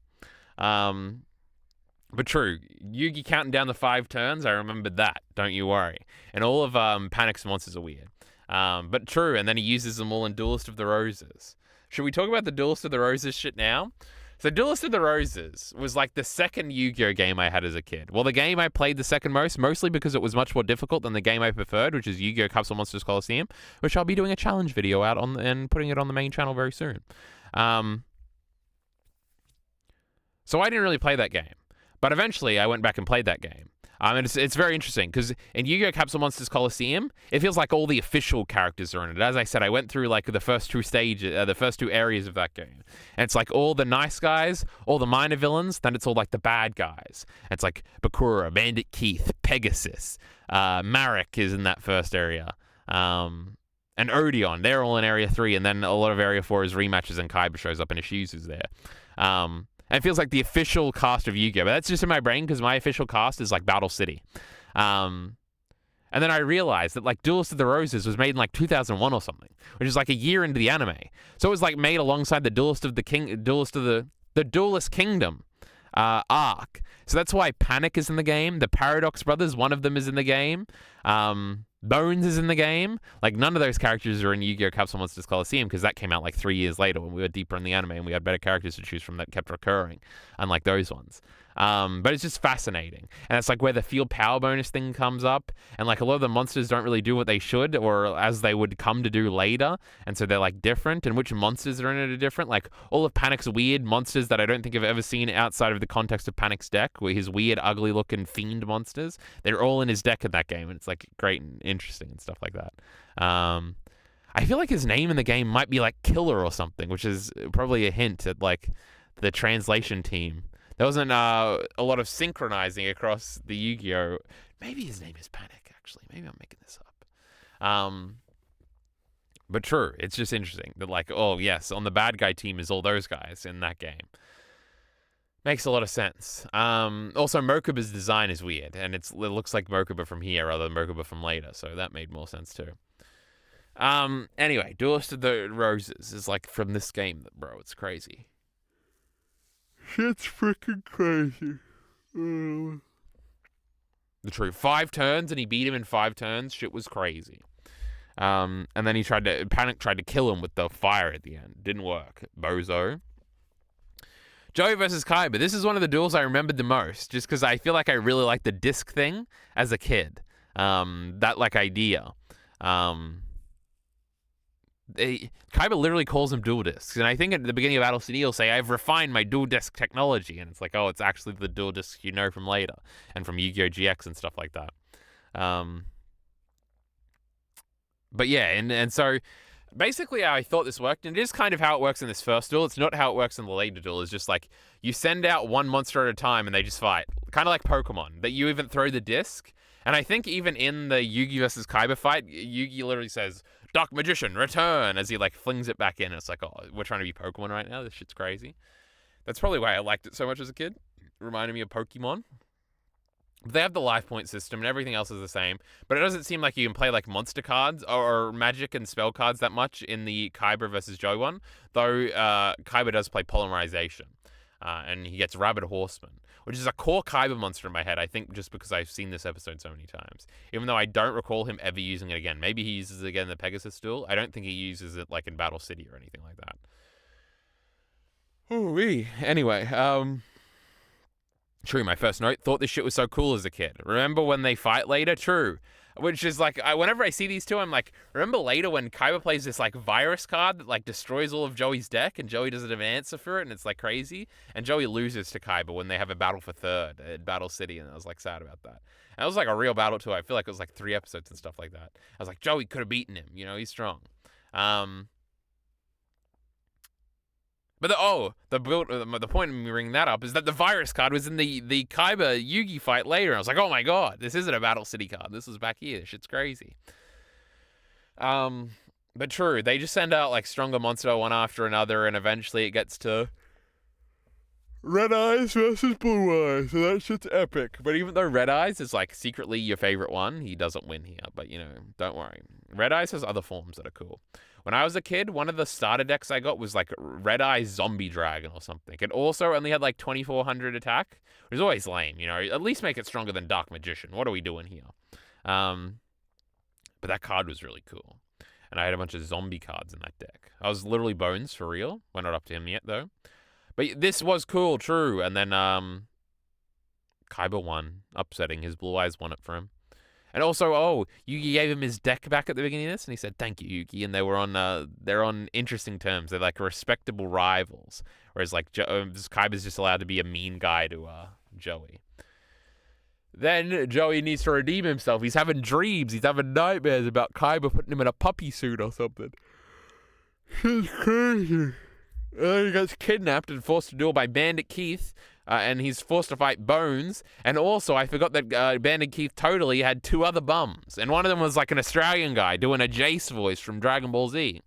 But true, Yugi counting down the 5 turns, I remembered that. Don't you worry. And all of Panic's monsters are weird. But true, and then he uses them all in Duelist of the Roses. Should we talk about the Duelist of the Roses shit now? So Duelist of the Roses was like the second Yu-Gi-Oh game I had as a kid. Well, the game I played the second most, mostly because it was much more difficult than the game I preferred, which is Yu-Gi-Oh! Capsule Monsters Coliseum, which I'll be doing a challenge video out on and putting it on the main channel very soon. So I didn't really play that game. But eventually, I went back and played that game. And it's very interesting, because in Yu-Gi-Oh! Capsule Monsters Coliseum, it feels like all the official characters are in it. As I said, I went through like the first 2 stages, the first 2 areas of that game. And it's like all the nice guys, all the minor villains, then it's all like the bad guys. It's like Bakura, Bandit Keith, Pegasus, Marek is in that first area. And Odeon, they're all in Area 3, and then a lot of Area 4 is rematches, and Kaiba shows up and Ishizu's there. And it feels like the official cast of Yu-Gi-Oh! But that's just in my brain because my official cast is like Battle City. And then I realized that like Duelist of the Roses was made in like 2001 or something, which is like a year into the anime. So it was like made alongside the Duelist of the Duelist Kingdom arc. So that's why Panic is in the game. The Paradox Brothers, one of them is in the game. Bones is in the game. Like, none of those characters are in Yu-Gi-Oh! Capsule Monsters Coliseum because that came out like 3 years later when we were deeper in the anime and we had better characters to choose from that kept recurring, unlike those ones. But it's just fascinating. And it's like where the field power bonus thing comes up, and like a lot of the monsters don't really do what they should or as they would come to do later, and so they're like different, and which monsters are in it are different. Like all of Panic's weird monsters that I don't think I've ever seen outside of the context of Panic's deck, where his weird ugly looking fiend monsters, they're all in his deck in that game, and it's like great and interesting and stuff like that. I feel like his name in the game might be like Killer or something, which is probably a hint at like the translation team. There wasn't a lot of synchronizing across the Yu-Gi-Oh! Maybe his name is Panic, actually. Maybe I'm making this up. But true, it's just interesting that like, oh yes, on the bad guy team is all those guys in that game. Makes a lot of sense. Also, Mokuba's design is weird, and it looks like Mokuba from here rather than Mokuba from later, so that made more sense too. Anyway, Duelist of the Roses is like from this game, bro. It's crazy. Shit's freaking crazy. The truth. 5 turns, and he beat him in 5 turns. Shit was crazy. And then Panic tried to kill him with the fire at the end. Didn't work. Bozo. Joey versus Kaiba. This is one of the duels I remembered the most, just because I feel like I really liked the disc thing as a kid. That like idea. Kaiba literally calls them dual discs, and I think at the beginning of Battle City he'll say, "I've refined my dual disc technology," and it's like, oh, it's actually the dual disc you know from later and from Yu-Gi-Oh! GX and stuff like that. But yeah, and so basically how I thought this worked, and it is kind of how it works in this first duel. It's not how it works in the later duel. It's just like you send out one monster at a time and they just fight, kind of like Pokemon. That you even throw the disc, and I think even in the Yugi versus Kaiba fight, Yugi literally says, "Dark Magician, return," as he like flings it back in. It's like, oh, we're trying to be Pokemon right now. This shit's crazy. That's probably why I liked it so much as a kid. It reminded me of Pokemon. They have the life point system and everything else is the same, but it doesn't seem like you can play like monster cards or magic and spell cards that much in the Kaiba versus Joe one, though Kaiba does play Polymerization, and he gets Rabbit Horseman, which is a core Kaiba monster in my head, I think just because I've seen this episode so many times, even though I don't recall him ever using it again. Maybe he uses it again in the Pegasus duel. I don't think he uses it like in Battle City or anything like that. Ooh-wee. Anyway, True, my first note, thought this shit was so cool as a kid. Remember when they fight later? True. Which is like, whenever I see these two, I'm like, remember later when Kaiba plays this like virus card that like destroys all of Joey's deck and Joey doesn't have an answer for it and it's like crazy? And Joey loses to Kaiba when they have a battle for third at Battle City, and I was like sad about that. And it was like a real battle too. I feel like it was like 3 episodes and stuff like that. I was like, Joey could have beaten him, you know, he's strong. But the point of me bringing that up is that the virus card was in the Kaiba Yugi fight later. And I was like, oh my god, this isn't a Battle City card. This was back here. This shit's crazy. But true, they just send out like stronger monster one after another, and eventually it gets to Red Eyes versus Blue Eyes, so that shit's epic. But even though Red Eyes is like secretly your favorite one, he doesn't win here. But you know, don't worry. Red Eyes has other forms that are cool. When I was a kid, one of the starter decks I got was like Red Eyes Zombie Dragon or something. It also only had like 2400 attack, which is always lame, you know. At least make it stronger than Dark Magician. What are we doing here? But that card was really cool. And I had a bunch of zombie cards in that deck. I was literally Bones for real. We're not up to him yet though. But this was cool, true. And then Kaiba won, upsetting. His Blue Eyes won it for him. And also, Yugi gave him his deck back at the beginning of this, and he said, "Thank you, Yugi." And they're on interesting terms. They're like respectable rivals. Whereas like Kaiba's just allowed to be a mean guy to Joey. Then Joey needs to redeem himself. He's having dreams. He's having nightmares about Kaiba putting him in a puppy suit or something. It's crazy. He gets kidnapped and forced to duel by Bandit Keith. And he's forced to fight Bones. And also, I forgot that Bandit Keith totally had 2 other bums. And one of them was like an Australian guy doing a Jace voice from Dragon Ball Z.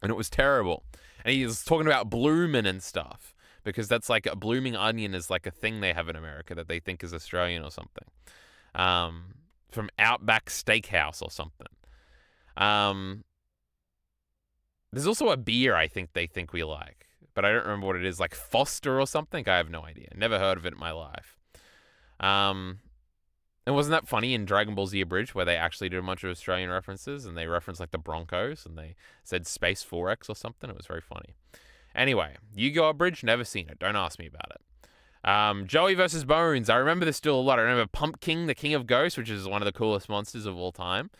And it was terrible. And he was talking about blooming and stuff. Because that's like a blooming onion is like a thing they have in America that they think is Australian or something. From Outback Steakhouse or something. There's also a beer I think they think we like. But I don't remember what it is, like Foster or something? I have no idea. Never heard of it in my life. And wasn't that funny in Dragon Ball Z Abridged where they actually did a bunch of Australian references and they referenced like the Broncos and they said Space 4X or something? It was very funny. Anyway, Yu-Gi-Oh! Abridged, never seen it. Don't ask me about it. Joey versus Bones. I remember this duel a lot. I remember Pump King, the King of Ghosts, which is one of the coolest monsters of all time.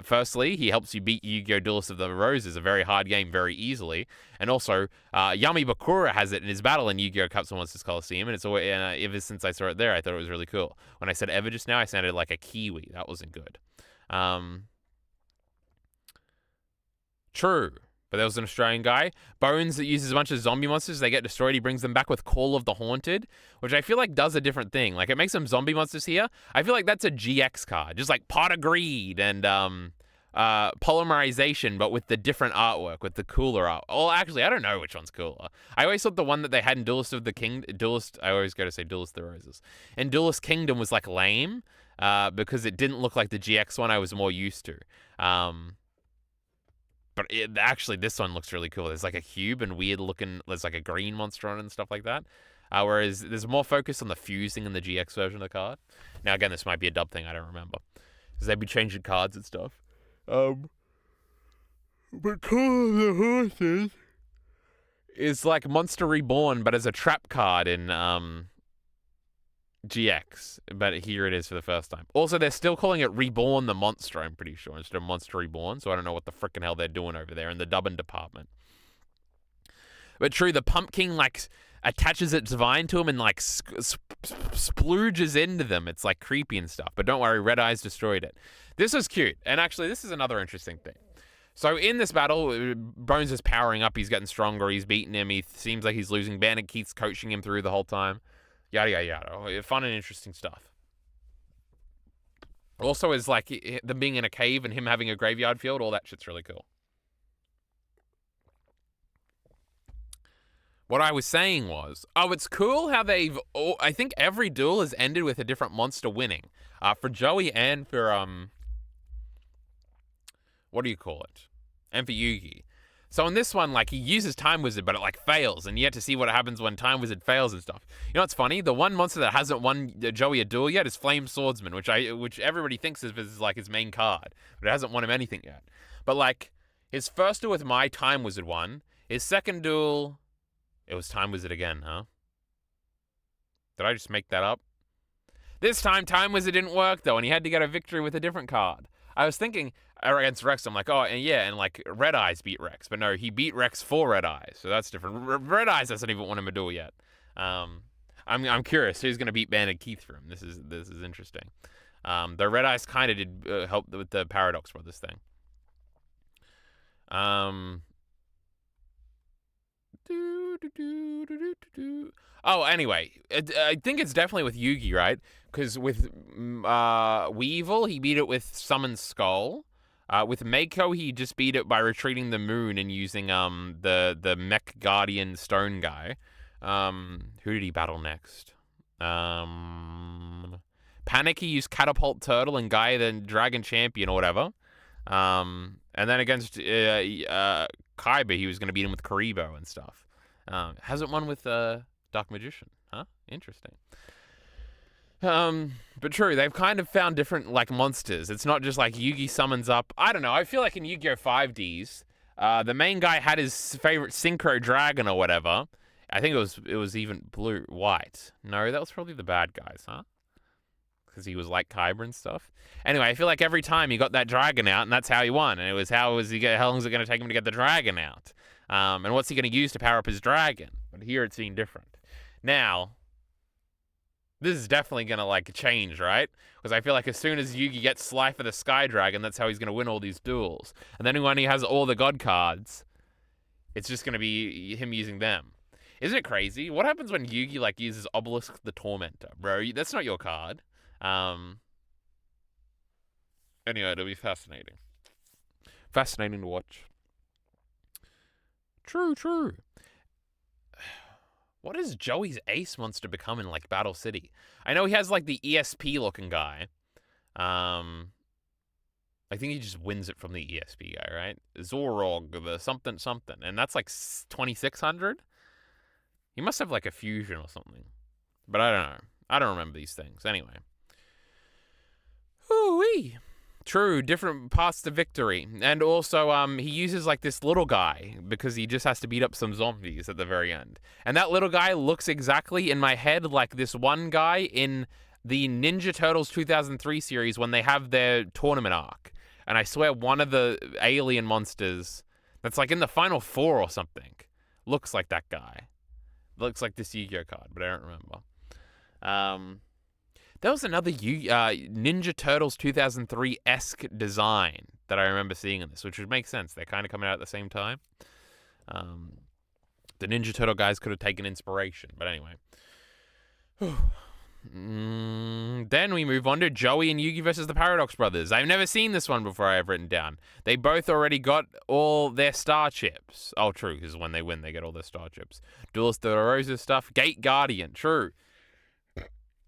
Firstly, he helps you beat Yu-Gi-Oh! Duelist of the Roses, a very hard game, very easily. And also, Yami Bakura has it in his battle in Yu-Gi-Oh! Cups of Monsters Coliseum, and it's always, ever since I saw it there, I thought it was really cool. When I said ever just now, I sounded like a Kiwi. That wasn't good. True. But there was an Australian guy. Bones that uses a bunch of zombie monsters. They get destroyed. He brings them back with Call of the Haunted, which I feel like does a different thing. Like, it makes some zombie monsters here. I feel like that's a GX card. Just like Pot of Greed and Polymerization, but with the different artwork, with the cooler art. Well, actually, I don't know which one's cooler. I always thought the one that they had in Duelist of the I always go to say Duelist of the Roses. And Duelist Kingdom was, like, lame because it didn't look like the GX one I was more used to. But actually, this one looks really cool. There's like a cube and weird looking, there's like a green monster on it and stuff like that. Whereas there's more focus on the fusing in the GX version of the card. Now, again, this might be a dub thing. I don't remember. Because they'd be changing cards and stuff. But Call of the Horses is like Monster Reborn, but as a trap card in GX, but here it is for the first time. Also, they're still calling it Reborn the Monster, I'm pretty sure, instead of Monster Reborn, so I don't know what the frickin' hell they're doing over there in the dubbing department. But true, the pumpkin, like, attaches its vine to him and, like, splooges into them. It's, like, creepy and stuff. But don't worry, Red Eyes destroyed it. This was cute. And actually, this is another interesting thing. So in this battle, Bones is powering up. He's getting stronger. He's beating him. He seems like he's losing. Bandit Keith's coaching him through the whole time. Yada, yada, yada. Fun and interesting stuff. Also, is like them being in a cave and him having a graveyard field. All that shit's really cool. What I was saying was, it's cool how I think every duel has ended with a different monster winning. For Joey and for, what do you call it? And for Yugi. So in this one, like, he uses Time Wizard, but it, like, fails, and you get to see what happens when Time Wizard fails and stuff. You know what's funny? The one monster that hasn't won Joey a duel yet is Flame Swordsman, which everybody thinks is like, his main card, but it hasn't won him anything yet. But, like, his first duel with my Time Wizard won. His second duel... It was Time Wizard again, huh? Did I just make that up? This time, Time Wizard didn't work, though, and he had to get a victory with a different card. I was thinking against Rex, I'm like, oh, and yeah, and like Red Eyes beat Rex. But no, he beat Rex for Red Eyes, so that's different. Red Eyes hasn't even won him a duel yet. I'm curious who's going to beat Bandit Keith for him. This is interesting. The Red Eyes kind of did help with the Paradox Brothers thing. Oh, anyway, I think it's definitely with Yugi, right? Because with Weevil, he beat it with Summon Skull. With Mako, he just beat it by retreating the moon and using the Mech Guardian Stone guy. Who did he battle next? Panic, he used Catapult Turtle and Gaia the Dragon Champion or whatever. And then against Kaiba, he was going to beat him with Karibo and stuff. Hasn't won with Dark Magician, huh? Interesting. But true, they've kind of found different, like, monsters. It's not just like Yugi summons up. I don't know. I feel like in Yu-Gi-Oh! 5Ds, the main guy had his favorite Synchro Dragon or whatever. I think it was even white. No, that was probably the bad guys, huh? Because he was like Kyber and stuff. Anyway, I feel like every time he got that dragon out, and that's how he won. And it was how long is it going to take him to get the dragon out? And what's he going to use to power up his dragon? But here it's being different. Now, this is definitely going to, like, change, right? Because I feel like as soon as Yugi gets Slifer of the Sky Dragon, that's how he's going to win all these duels. And then when he has all the god cards, it's just going to be him using them. Isn't it crazy? What happens when Yugi, like, uses Obelisk the Tormentor? Bro, that's not your card. Anyway, it'll be fascinating. Fascinating to watch. True. What does Joey's ace monster become in, like, Battle City? I know he has, like, the ESP-looking guy. I think he just wins it from the ESP guy, right? Zorog, the something. And that's, like, 2,600? He must have, like, a fusion or something. But I don't know. I don't remember these things. Anyway. Hoo-wee. True, different paths to victory. And also, he uses, like, this little guy because he just has to beat up some zombies at the very end. And that little guy looks exactly, in my head, like this one guy in the Ninja Turtles 2003 series when they have their tournament arc. And I swear one of the alien monsters that's, like, in the Final Four or something looks like that guy. Looks like this Yu-Gi-Oh card, but I don't remember. There was another Ninja Turtles 2003-esque design that I remember seeing in this, which would make sense. They're kind of coming out at the same time. The Ninja Turtle guys could have taken inspiration, but anyway. Then we move on to Joey and Yugi versus the Paradox Brothers. I've never seen this one before. I have written down. They both already got all their star chips. Oh, true, because when they win, they get all their star chips. Duelist de la Rosa stuff. Gate Guardian, true.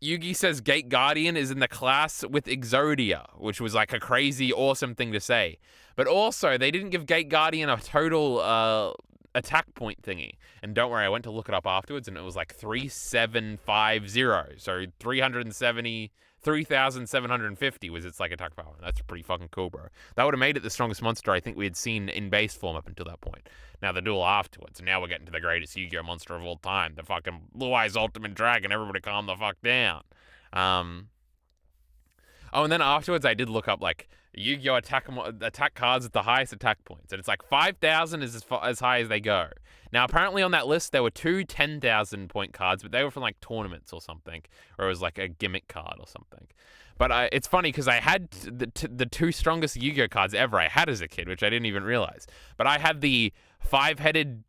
Yugi says Gate Guardian is in the class with Exodia, which was, like, a crazy, awesome thing to say. But also, they didn't give Gate Guardian a total attack point thingy. And don't worry, I went to look it up afterwards, and it was, like, 3,750. So 3,750 was its, like, attack power. That's pretty fucking cool, bro. That would have made it the strongest monster I think we had seen in base form up until that point. Now, the duel afterwards. Now we're getting to the greatest Yu-Gi-Oh monster of all time. The fucking Blue Eyes Ultimate Dragon. Everybody calm the fuck down. Um, Oh, and then afterwards, I did look up like Yu-Gi-Oh attack cards with the highest attack points, and it's like 5,000 is as high as they go. Now, apparently on that list there were two 10,000 point cards, but they were from like tournaments or something, or it was like a gimmick card or something. But it's funny because I had the two strongest Yu-Gi-Oh cards ever I had as a kid, which I didn't even realize. But I had the five-headed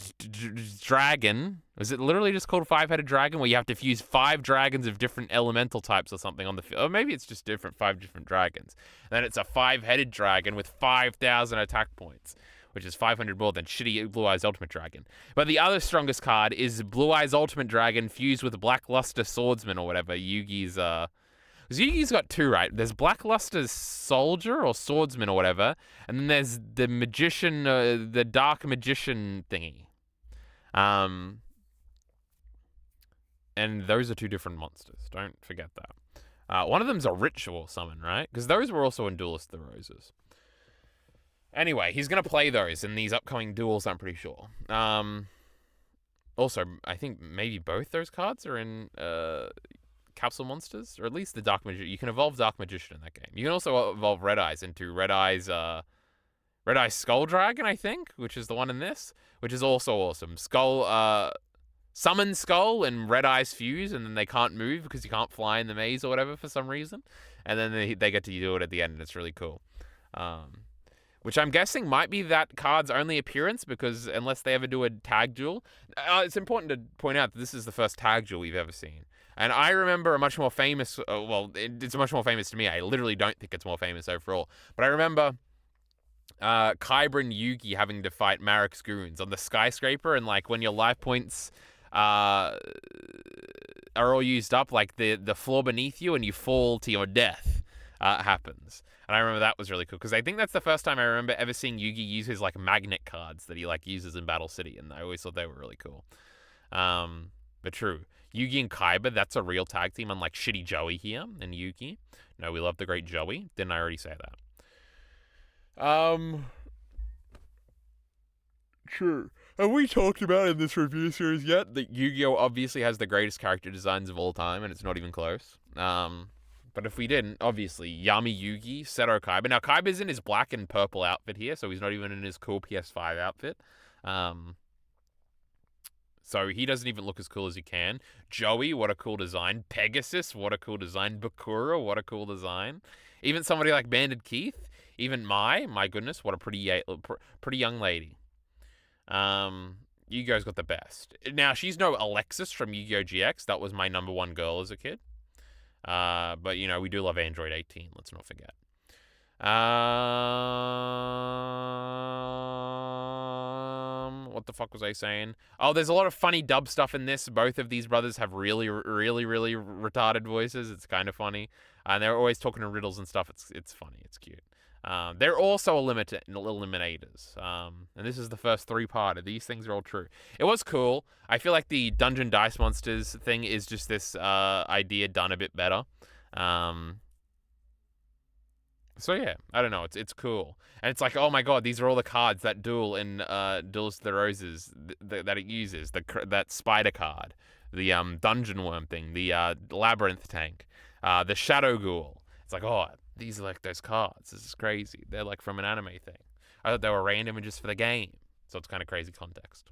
dragon. Was it literally just called five-headed dragon, where you have to fuse 5 dragons of different elemental types or something on the field? Or maybe it's just 5 different dragons. And then it's a 5-headed dragon with 5,000 attack points, which is 500 more than shitty Blue Eyes Ultimate Dragon. But the other strongest card is Blue Eyes Ultimate Dragon fused with Blackluster Swordsman or whatever. Yugi's because Yugi's got 2, right? There's Blackluster Soldier or Swordsman or whatever, and then there's the Magician, the Dark Magician thingy. And those are 2 different monsters. Don't forget that. One of them's a ritual summon, right? Because those were also in Duellist the Roses. Anyway, he's going to play those in these upcoming duels, I'm pretty sure. Also, I think maybe both those cards are in Capsule Monsters, or at least the Dark Magician. You can evolve Dark Magician in that game. You can also evolve Red Eyes into Red Eyes Skull Dragon, I think, which is the one in this, which is also awesome. Summon Skull and Red Eyes fuse, and then they can't move because you can't fly in the maze or whatever for some reason. And then they get to do it at the end, and it's really cool. Which I'm guessing might be that card's only appearance, because unless they ever do a tag duel. It's important to point out that this is the first tag duel we've ever seen. And I remember a much more famous, it's much more famous to me. I literally don't think it's more famous overall. But I remember Kyber and Yugi having to fight Marek's goons on the skyscraper, and like when your life points are all used up, like the floor beneath you and you fall to your death happens. And I remember that was really cool, because I think that's the first time I remember ever seeing Yugi use his like magnet cards that he like uses in Battle City, and I always thought they were really cool. But true. Yugi and Kyber, that's a real tag team, unlike shitty Joey here and Yugi. No, we love the great Joey. Didn't I already say that? True. Have we talked about in this review series yet that Yu-Gi-Oh! Obviously has the greatest character designs of all time, and it's not even close? But if we didn't, obviously, Yami Yugi, Seto Kyber. Now, Kyber's in his black and purple outfit here, so he's not even in his cool PS5 outfit. So he doesn't even look as cool as he can. Joey, what a cool design. Pegasus, what a cool design. Bakura, what a cool design. Even somebody like Banded Keith. Even my goodness, what a pretty young lady. Yu-Gi-Oh's got the best. Now, she's no Alexis from Yu-Gi-Oh! GX. That was my number 1 girl as a kid. But, you know, we do love Android 18. Let's not forget. What the fuck was I saying? Oh, there's a lot of funny dub stuff in this. Both of these brothers have really, really, really retarded voices. It's kind of funny. And they're always talking in riddles and stuff. It's funny. It's cute. They're also eliminators. And this is the first 3-parter. These things are all true. It was cool. I feel like the Dungeon Dice Monsters thing is just this idea done a bit better. So yeah, I don't know. It's cool, and it's like, oh my god, these are all the cards that duel in Duelist the Roses that it uses. That spider card, the dungeon worm thing, the labyrinth tank, the shadow ghoul. It's like, oh, these are like those cards. This is crazy. They're like from an anime thing. I thought they were random and just for the game, so it's kind of crazy context.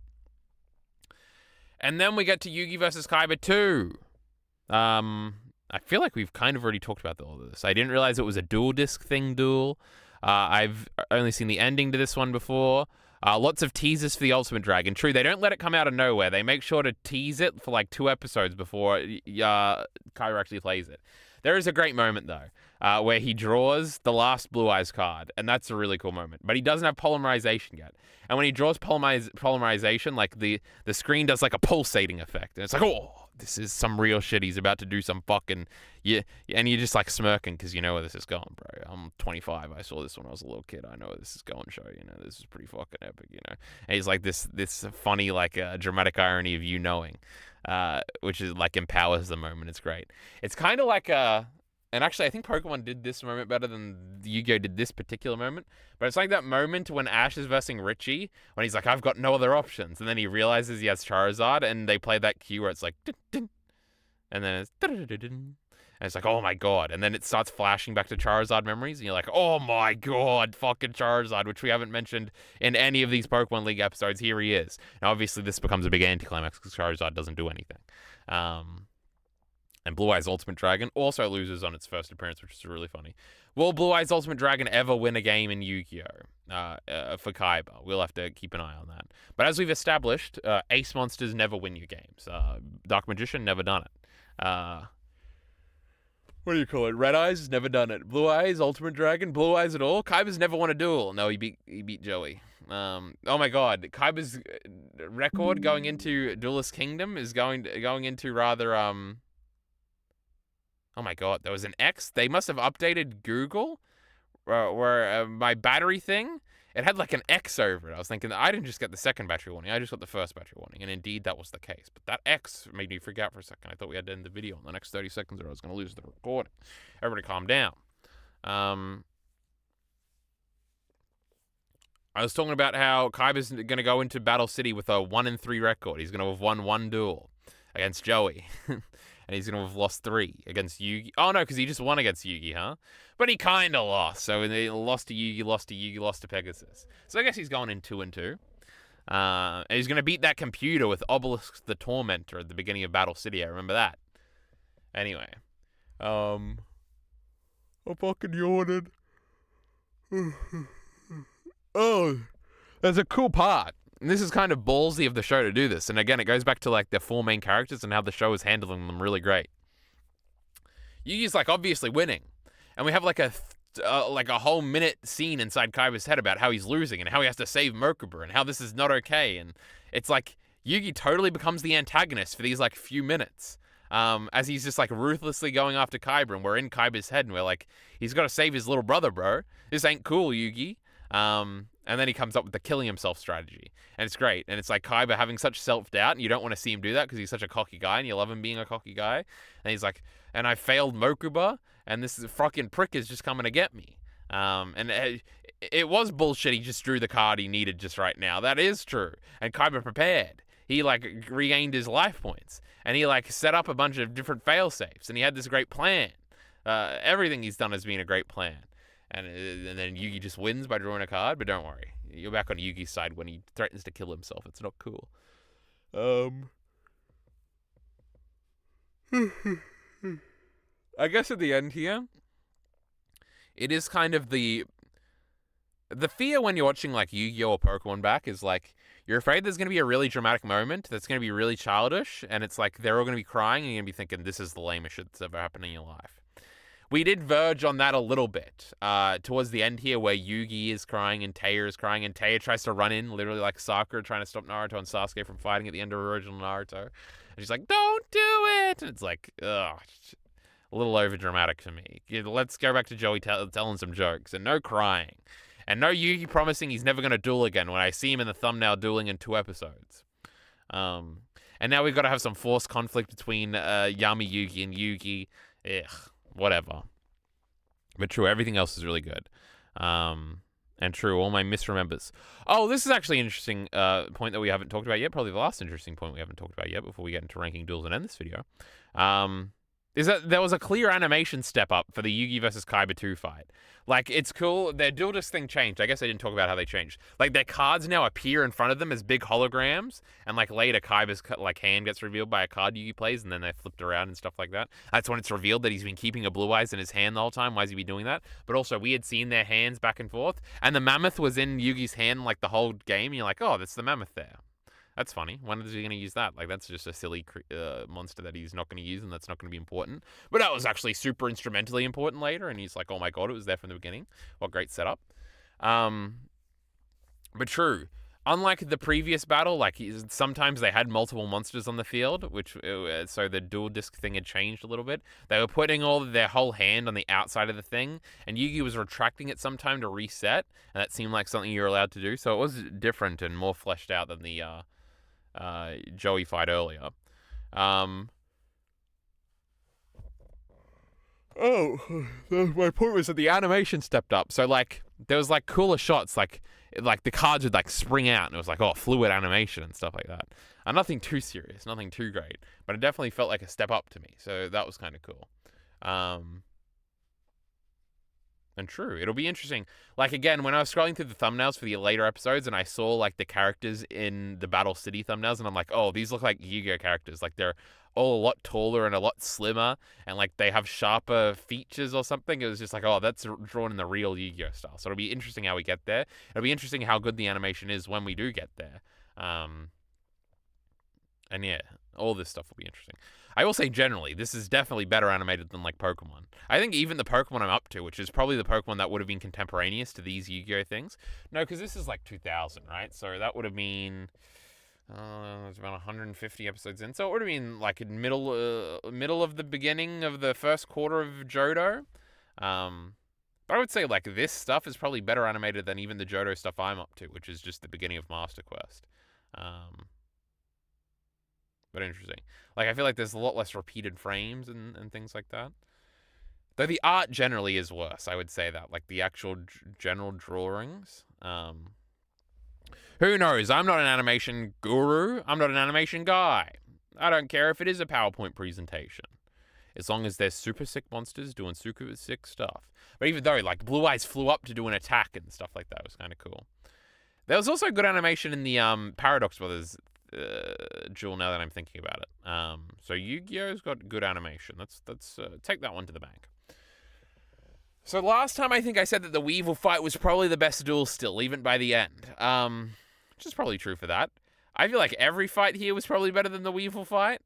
And then we get to Yugi versus Kyber 2. I feel like we've kind of already talked about all of this. I didn't realize it was a dual disc duel. I've only seen the ending to this one before. Lots of teasers for the Ultimate Dragon. True, they don't let it come out of nowhere. They make sure to tease it for like 2 episodes before Kyber actually plays it. There is a great moment, though, where he draws the last Blue Eyes card, and that's a really cool moment. But he doesn't have polymerization yet. And when he draws polymerization, like the screen does like a pulsating effect. And it's like, oh, this is some real shit. He's about to do some fucking... Yeah, and you're just like smirking because you know where this is going, bro. I'm 25. I saw this when I was a little kid. I know where this is going, show. You know, this is pretty fucking epic, you know. And he's like this funny, like, dramatic irony of you knowing. Which is like empowers the moment. It's great. It's kind of like and actually I think Pokemon did this moment better than Yu-Gi-Oh did this particular moment, but it's like that moment when Ash is versing Richie when he's like, I've got no other options, and then he realizes he has Charizard, and they play that cue where it's like dun, dun, and then it's dun, dun, dun, dun. And it's like, oh my god. And then it starts flashing back to Charizard memories. And you're like, oh my god, fucking Charizard, which we haven't mentioned in any of these Pokemon League episodes. Here he is. Now, obviously, this becomes a big anticlimax because Charizard doesn't do anything. And Blue Eyes Ultimate Dragon also loses on its first appearance, which is really funny. Will Blue Eyes Ultimate Dragon ever win a game in Yu-Gi-Oh? For Kaiba? We'll have to keep an eye on that. But as we've established, Ace Monsters never win your games. Dark Magician, never done it. What do you call it? Red Eyes, never done it. Blue Eyes, Ultimate Dragon, Blue Eyes at all. Kaiba's never won a duel. No, he beat Joey. Oh my god, Kaiba's record going into Duelist Kingdom is going into rather Oh my god, there was an X. They must have updated Google, where my battery thing, it had like an X over it. I was thinking, I didn't just get the second battery warning, I just got the first battery warning. And indeed, that was the case. But that X made me freak out for a second. I thought we had to end the video in the next 30 seconds or I was going to lose the recording. Everybody calm down. I was talking about how Kaiba's going to go into Battle City with a 1-3 record. He's going to have won 1 duel against Joey. And he's going to have lost 3 against Yugi. Oh, no, because he just won against Yugi, huh? But he kind of lost. So he lost to Yugi, lost to Pegasus. So I guess he's going in 2-2. And he's going to beat that computer with Obelisk the Tormentor at the beginning of Battle City. I remember that. Anyway. I'm fucking yawning. Oh, there's a cool part. And this is kind of ballsy of the show to do this. And again, it goes back to like the 4 main characters and how the show is handling them really great. Yugi's like obviously winning. And we have like a whole minute scene inside Kaiba's head about how he's losing and how he has to save Merkaba and how this is not okay. And it's like Yugi totally becomes the antagonist for these like few minutes. As he's just like ruthlessly going after Kaiba, and we're in Kaiba's head and we're like, he's got to save his little brother, bro. This ain't cool, Yugi. And then he comes up with the killing himself strategy. And it's great. And it's like Kaiba having such self-doubt, and you don't want to see him do that because he's such a cocky guy, and you love him being a cocky guy. And he's like, and I failed Mokuba, and this fucking prick is just coming to get me. And it was bullshit. He just drew the card he needed just right now. That is true. And Kaiba prepared. He like regained his life points. And he like set up a bunch of different fail-safes. And he had this great plan. Everything he's done has been a great plan. And then Yugi just wins by drawing a card, but don't worry. You're back on Yugi's side when he threatens to kill himself. It's not cool. I guess at the end here, it is kind of the fear when you're watching like Yu-Gi-Oh! Or Pokemon back is like, you're afraid there's going to be a really dramatic moment that's going to be really childish, and it's like they're all going to be crying, and you're going to be thinking, this is the lamest shit that's ever happened in your life. We did verge on that a little bit towards the end here where Yugi is crying and Taya is crying and Taya tries to run in literally like Sakura trying to stop Naruto and Sasuke from fighting at the end of original Naruto. And she's like, don't do it! And it's like, ugh, a little over dramatic for me. Let's go back to Joey telling some jokes and no crying. And no Yugi promising he's never going to duel again when I see him in the thumbnail dueling in 2 episodes. And now we've got to have some forced conflict between Yami Yugi and Yugi. Ugh. Whatever. But true, everything else is really good. And true, all my misremembers. Oh, this is actually an interesting point that we haven't talked about yet. Probably the last interesting point we haven't talked about yet before we get into ranking duels and end this video. Is that there was a clear animation step up for the Yugi versus Kaiba 2 fight. Like, it's cool. Their Duelist thing changed. I guess I didn't talk about how they changed. Like, their cards now appear in front of them as big holograms, and, like, later Kaiba's, like, hand gets revealed by a card Yugi plays, and then they're flipped around and stuff like that. That's when it's revealed that he's been keeping a Blue Eyes in his hand the whole time. Why has he been doing that? But also, we had seen their hands back and forth, and the mammoth was in Yugi's hand, like, the whole game, and you're like, oh, that's the mammoth there. That's funny. When is he going to use that? Like, that's just a silly monster that he's not going to use, and that's not going to be important. But that was actually super instrumentally important later, and he's like, oh my god, it was there from the beginning. What great setup. But true. Unlike the previous battle, like, sometimes they had multiple monsters on the field, which so the dual disc thing had changed a little bit. They were putting all of their whole hand on the outside of the thing, and Yugi was retracting it sometime to reset, and that seemed like something you were allowed to do. So it was different and more fleshed out than the Joey fight earlier. My point was that the animation stepped up. So, like, there was, like, cooler shots, like the cards would, like, spring out, and it was like, oh, fluid animation and stuff like that. And nothing too serious, nothing too great, but it definitely felt like a step up to me, so that was kind of cool. Um, and true, it'll be interesting. Like, again, when I was scrolling through the thumbnails for the later episodes and I saw, like, the characters in the Battle City thumbnails, and I'm like, oh, these look like Yu-Gi-Oh characters. Like, they're all a lot taller and a lot slimmer, and, like, they have sharper features or something. It was just like, oh, that's drawn in the real Yu-Gi-Oh style. So it'll be interesting how we get there. It'll be interesting how good the animation is when we do get there. And yeah, all this stuff will be interesting. I will say generally, this is definitely better animated than like Pokemon. I think even the Pokemon I'm up to, which is probably the Pokemon that would have been contemporaneous to these Yu-Gi-Oh things. No, because this is like 2000, right? So that would have been it's about 150 episodes in. So it would have been like in middle of the beginning of the first quarter of Johto. But I would say like this stuff is probably better animated than even the Johto stuff I'm up to, which is just the beginning of Master Quest. But interesting. Like, I feel like there's a lot less repeated frames and things like that. Though the art generally is worse, I would say that. Like, the actual general drawings. Who knows? I'm not an animation guru. I'm not an animation guy. I don't care if it is a PowerPoint presentation. As long as there's super sick monsters doing super sick stuff. But even though, like, Blue Eyes flew up to do an attack and stuff like that, it was kind of cool. There was also good animation in the Paradox Brothers Jewel, now that I'm thinking about it. So Yu-Gi-Oh's got good animation. Let's take that one to the bank. So last time I think I said that the Weevil fight was probably the best duel still, even by the end. Which is probably true for that. I feel like every fight here was probably better than the Weevil fight.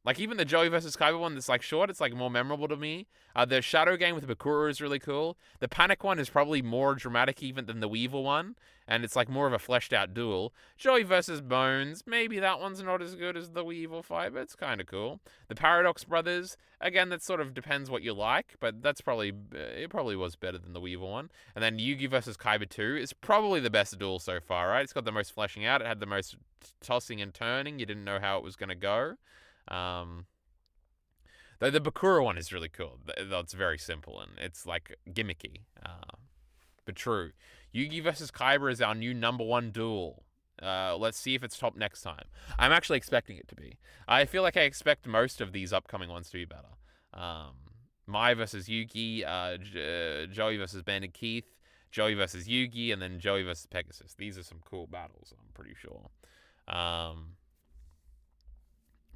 Like even the Joey versus Kaiba one that's like short, it's like more memorable to me. The Shadow game with Bakura is really cool. The Panic one is probably more dramatic even than the Weevil one, and it's like more of a fleshed out duel. Joey versus Bones, maybe that one's not as good as the Weevil fight, but it's kind of cool. The Paradox Brothers, again, that sort of depends what you like, but that's probably, it probably was better than the Weevil one. And then Yugi versus Kaiba 2 is probably the best duel so far, right? It's got the most fleshing out, it had the most tossing and turning, you didn't know how it was going to go. Though the Bakura one is really cool. Though it's very simple and it's like gimmicky. But true. Yugi versus Kaiba is our new #1 duel. Let's see if it's top next time. I'm actually expecting it to be. I feel like I expect most of these upcoming ones to be better. Mai versus Yugi, Joey versus Bandit Keith, Joey versus Yugi, and then Joey versus Pegasus. These are some cool battles, I'm pretty sure.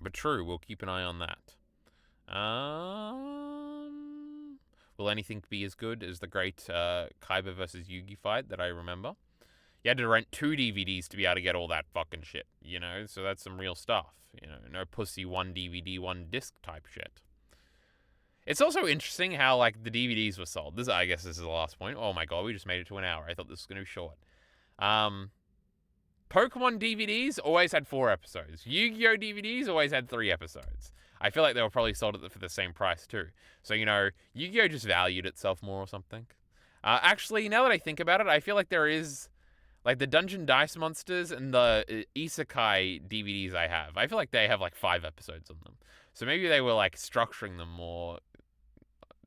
But true, we'll keep an eye on that. Will anything be as good as the great Kaiba versus Yugi fight that I remember? You had to rent 2 DVDs to be able to get all that fucking shit, you know? So that's some real stuff, you know? No pussy 1 DVD, 1 disc type shit. It's also interesting how, like, the DVDs were sold. I guess this is the last point. Oh my god, we just made it to an hour. I thought this was going to be short. Pokemon DVDs always had 4 episodes. Yu-Gi-Oh DVDs always had 3 episodes. I feel like they were probably sold for the same price too. So, you know, Yu-Gi-Oh just valued itself more or something. Actually, now that I think about it, I feel like there is, like, the Dungeon Dice Monsters and the Isekai DVDs I have. I feel like they have, like, 5 episodes on them. So maybe they were, like, structuring them more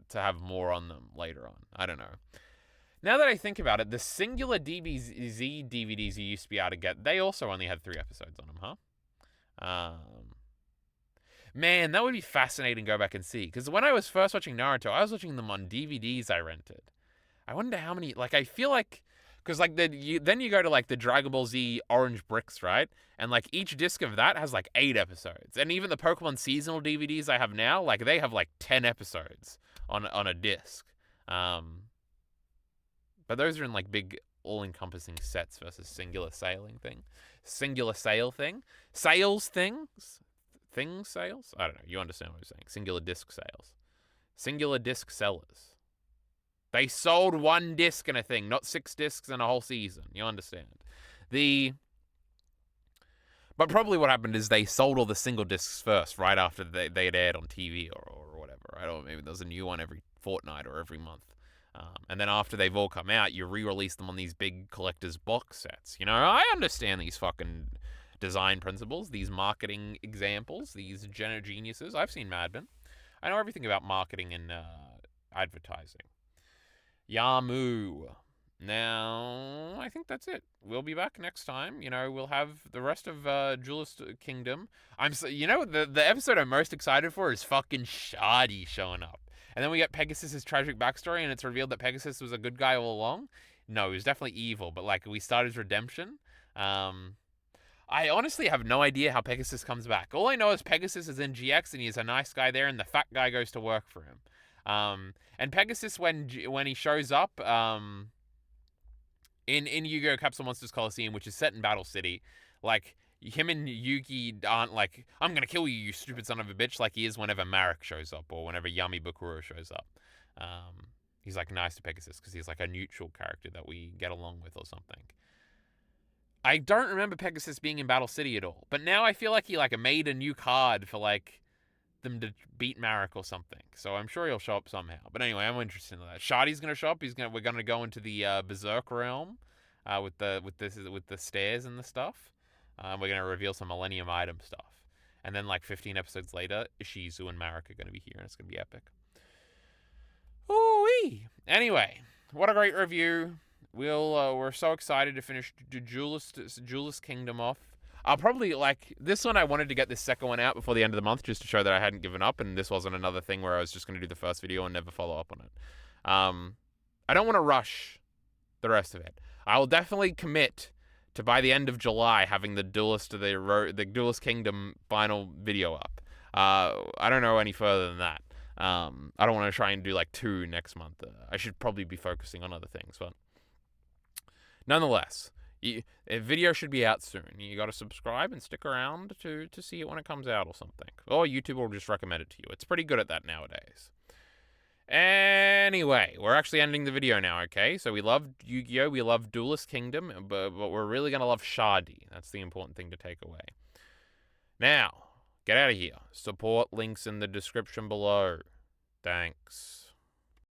to have more on them later on. I don't know. Now that I think about it, the singular DBZ DVDs you used to be able to get, they also only had 3 episodes on them, huh? Man, that would be fascinating to go back and see. Because when I was first watching Naruto, I was watching them on DVDs I rented. I wonder how many, like, I feel like, because, like, then you go to, like, the Dragon Ball Z Orange Bricks, right? And, like, each disc of that has, like, 8 episodes. And even the Pokemon seasonal DVDs I have now, like, they have, like, 10 episodes on a disc. But those are in, like, big all-encompassing sets versus singular sailing thing. Singular sail thing? Sales things? Things sales? I don't know. You understand what I'm saying. Singular disc sales. Singular disc sellers. They sold 1 disc in a thing, not 6 discs in a whole season. You understand. But probably what happened is they sold all the single discs first, right after they had aired on TV or whatever, right? Or maybe there's a new one every fortnight or every month. And then after they've all come out, you re-release them on these big collector's box sets. You know, I understand these fucking design principles, these marketing examples, these geniuses. I've seen Mad Men. I know everything about marketing and advertising. Yamu. Now, I think that's it. We'll be back next time. We'll have the rest of Duelist Kingdom. The episode I'm most excited for is fucking Shardy showing up. And then we get Pegasus's tragic backstory, and it's revealed that Pegasus was a good guy all along. No, he was definitely evil, but like we start his redemption. I honestly have no idea how Pegasus comes back. All I know is Pegasus is in GX and he's a nice guy there, and the fat guy goes to work for him. And Pegasus, when he shows up, in Yu-Gi-Oh! Capsule Monsters Coliseum, which is set in Battle City, like him and Yugi aren't like, I'm gonna kill you, you stupid son of a bitch, like he is whenever Marek shows up or whenever Yami Bukuro shows up. He's like nice to Pegasus because he's like a neutral character that we get along with or something. I don't remember Pegasus being in Battle City at all, but now I feel like he like made a new card for like them to beat Marek or something. So I'm sure he'll show up somehow. But anyway, I'm interested in that. Shardy's gonna show up. We're gonna go into the Berserk realm with the stairs and the stuff. We're gonna reveal some Millennium item stuff, and then like 15 episodes later, Ishizu and Marek are gonna be here, and it's gonna be epic. Ooh-wee. Anyway, what a great review. We're so excited to finish Duelist Kingdom off. I'll probably, like, this one I wanted to get this second one out before the end of the month just to show that I hadn't given up, and this wasn't another thing where I was just going to do the first video and never follow up on it. I don't want to rush the rest of it. I will definitely commit to, by the end of July, having the Duelist Kingdom final video up. I don't know any further than that. I don't want to try and do, like, 2 next month. I should probably be focusing on other things, but nonetheless, a video should be out soon. You got to subscribe and stick around to see it when it comes out or something. Or YouTube will just recommend it to you. It's pretty good at that nowadays. Anyway, we're actually ending the video now, okay? So we love Yu-Gi-Oh! We love Duelist Kingdom, but we're really going to love Shardy. That's the important thing to take away. Now, get out of here. Support links in the description below. Thanks.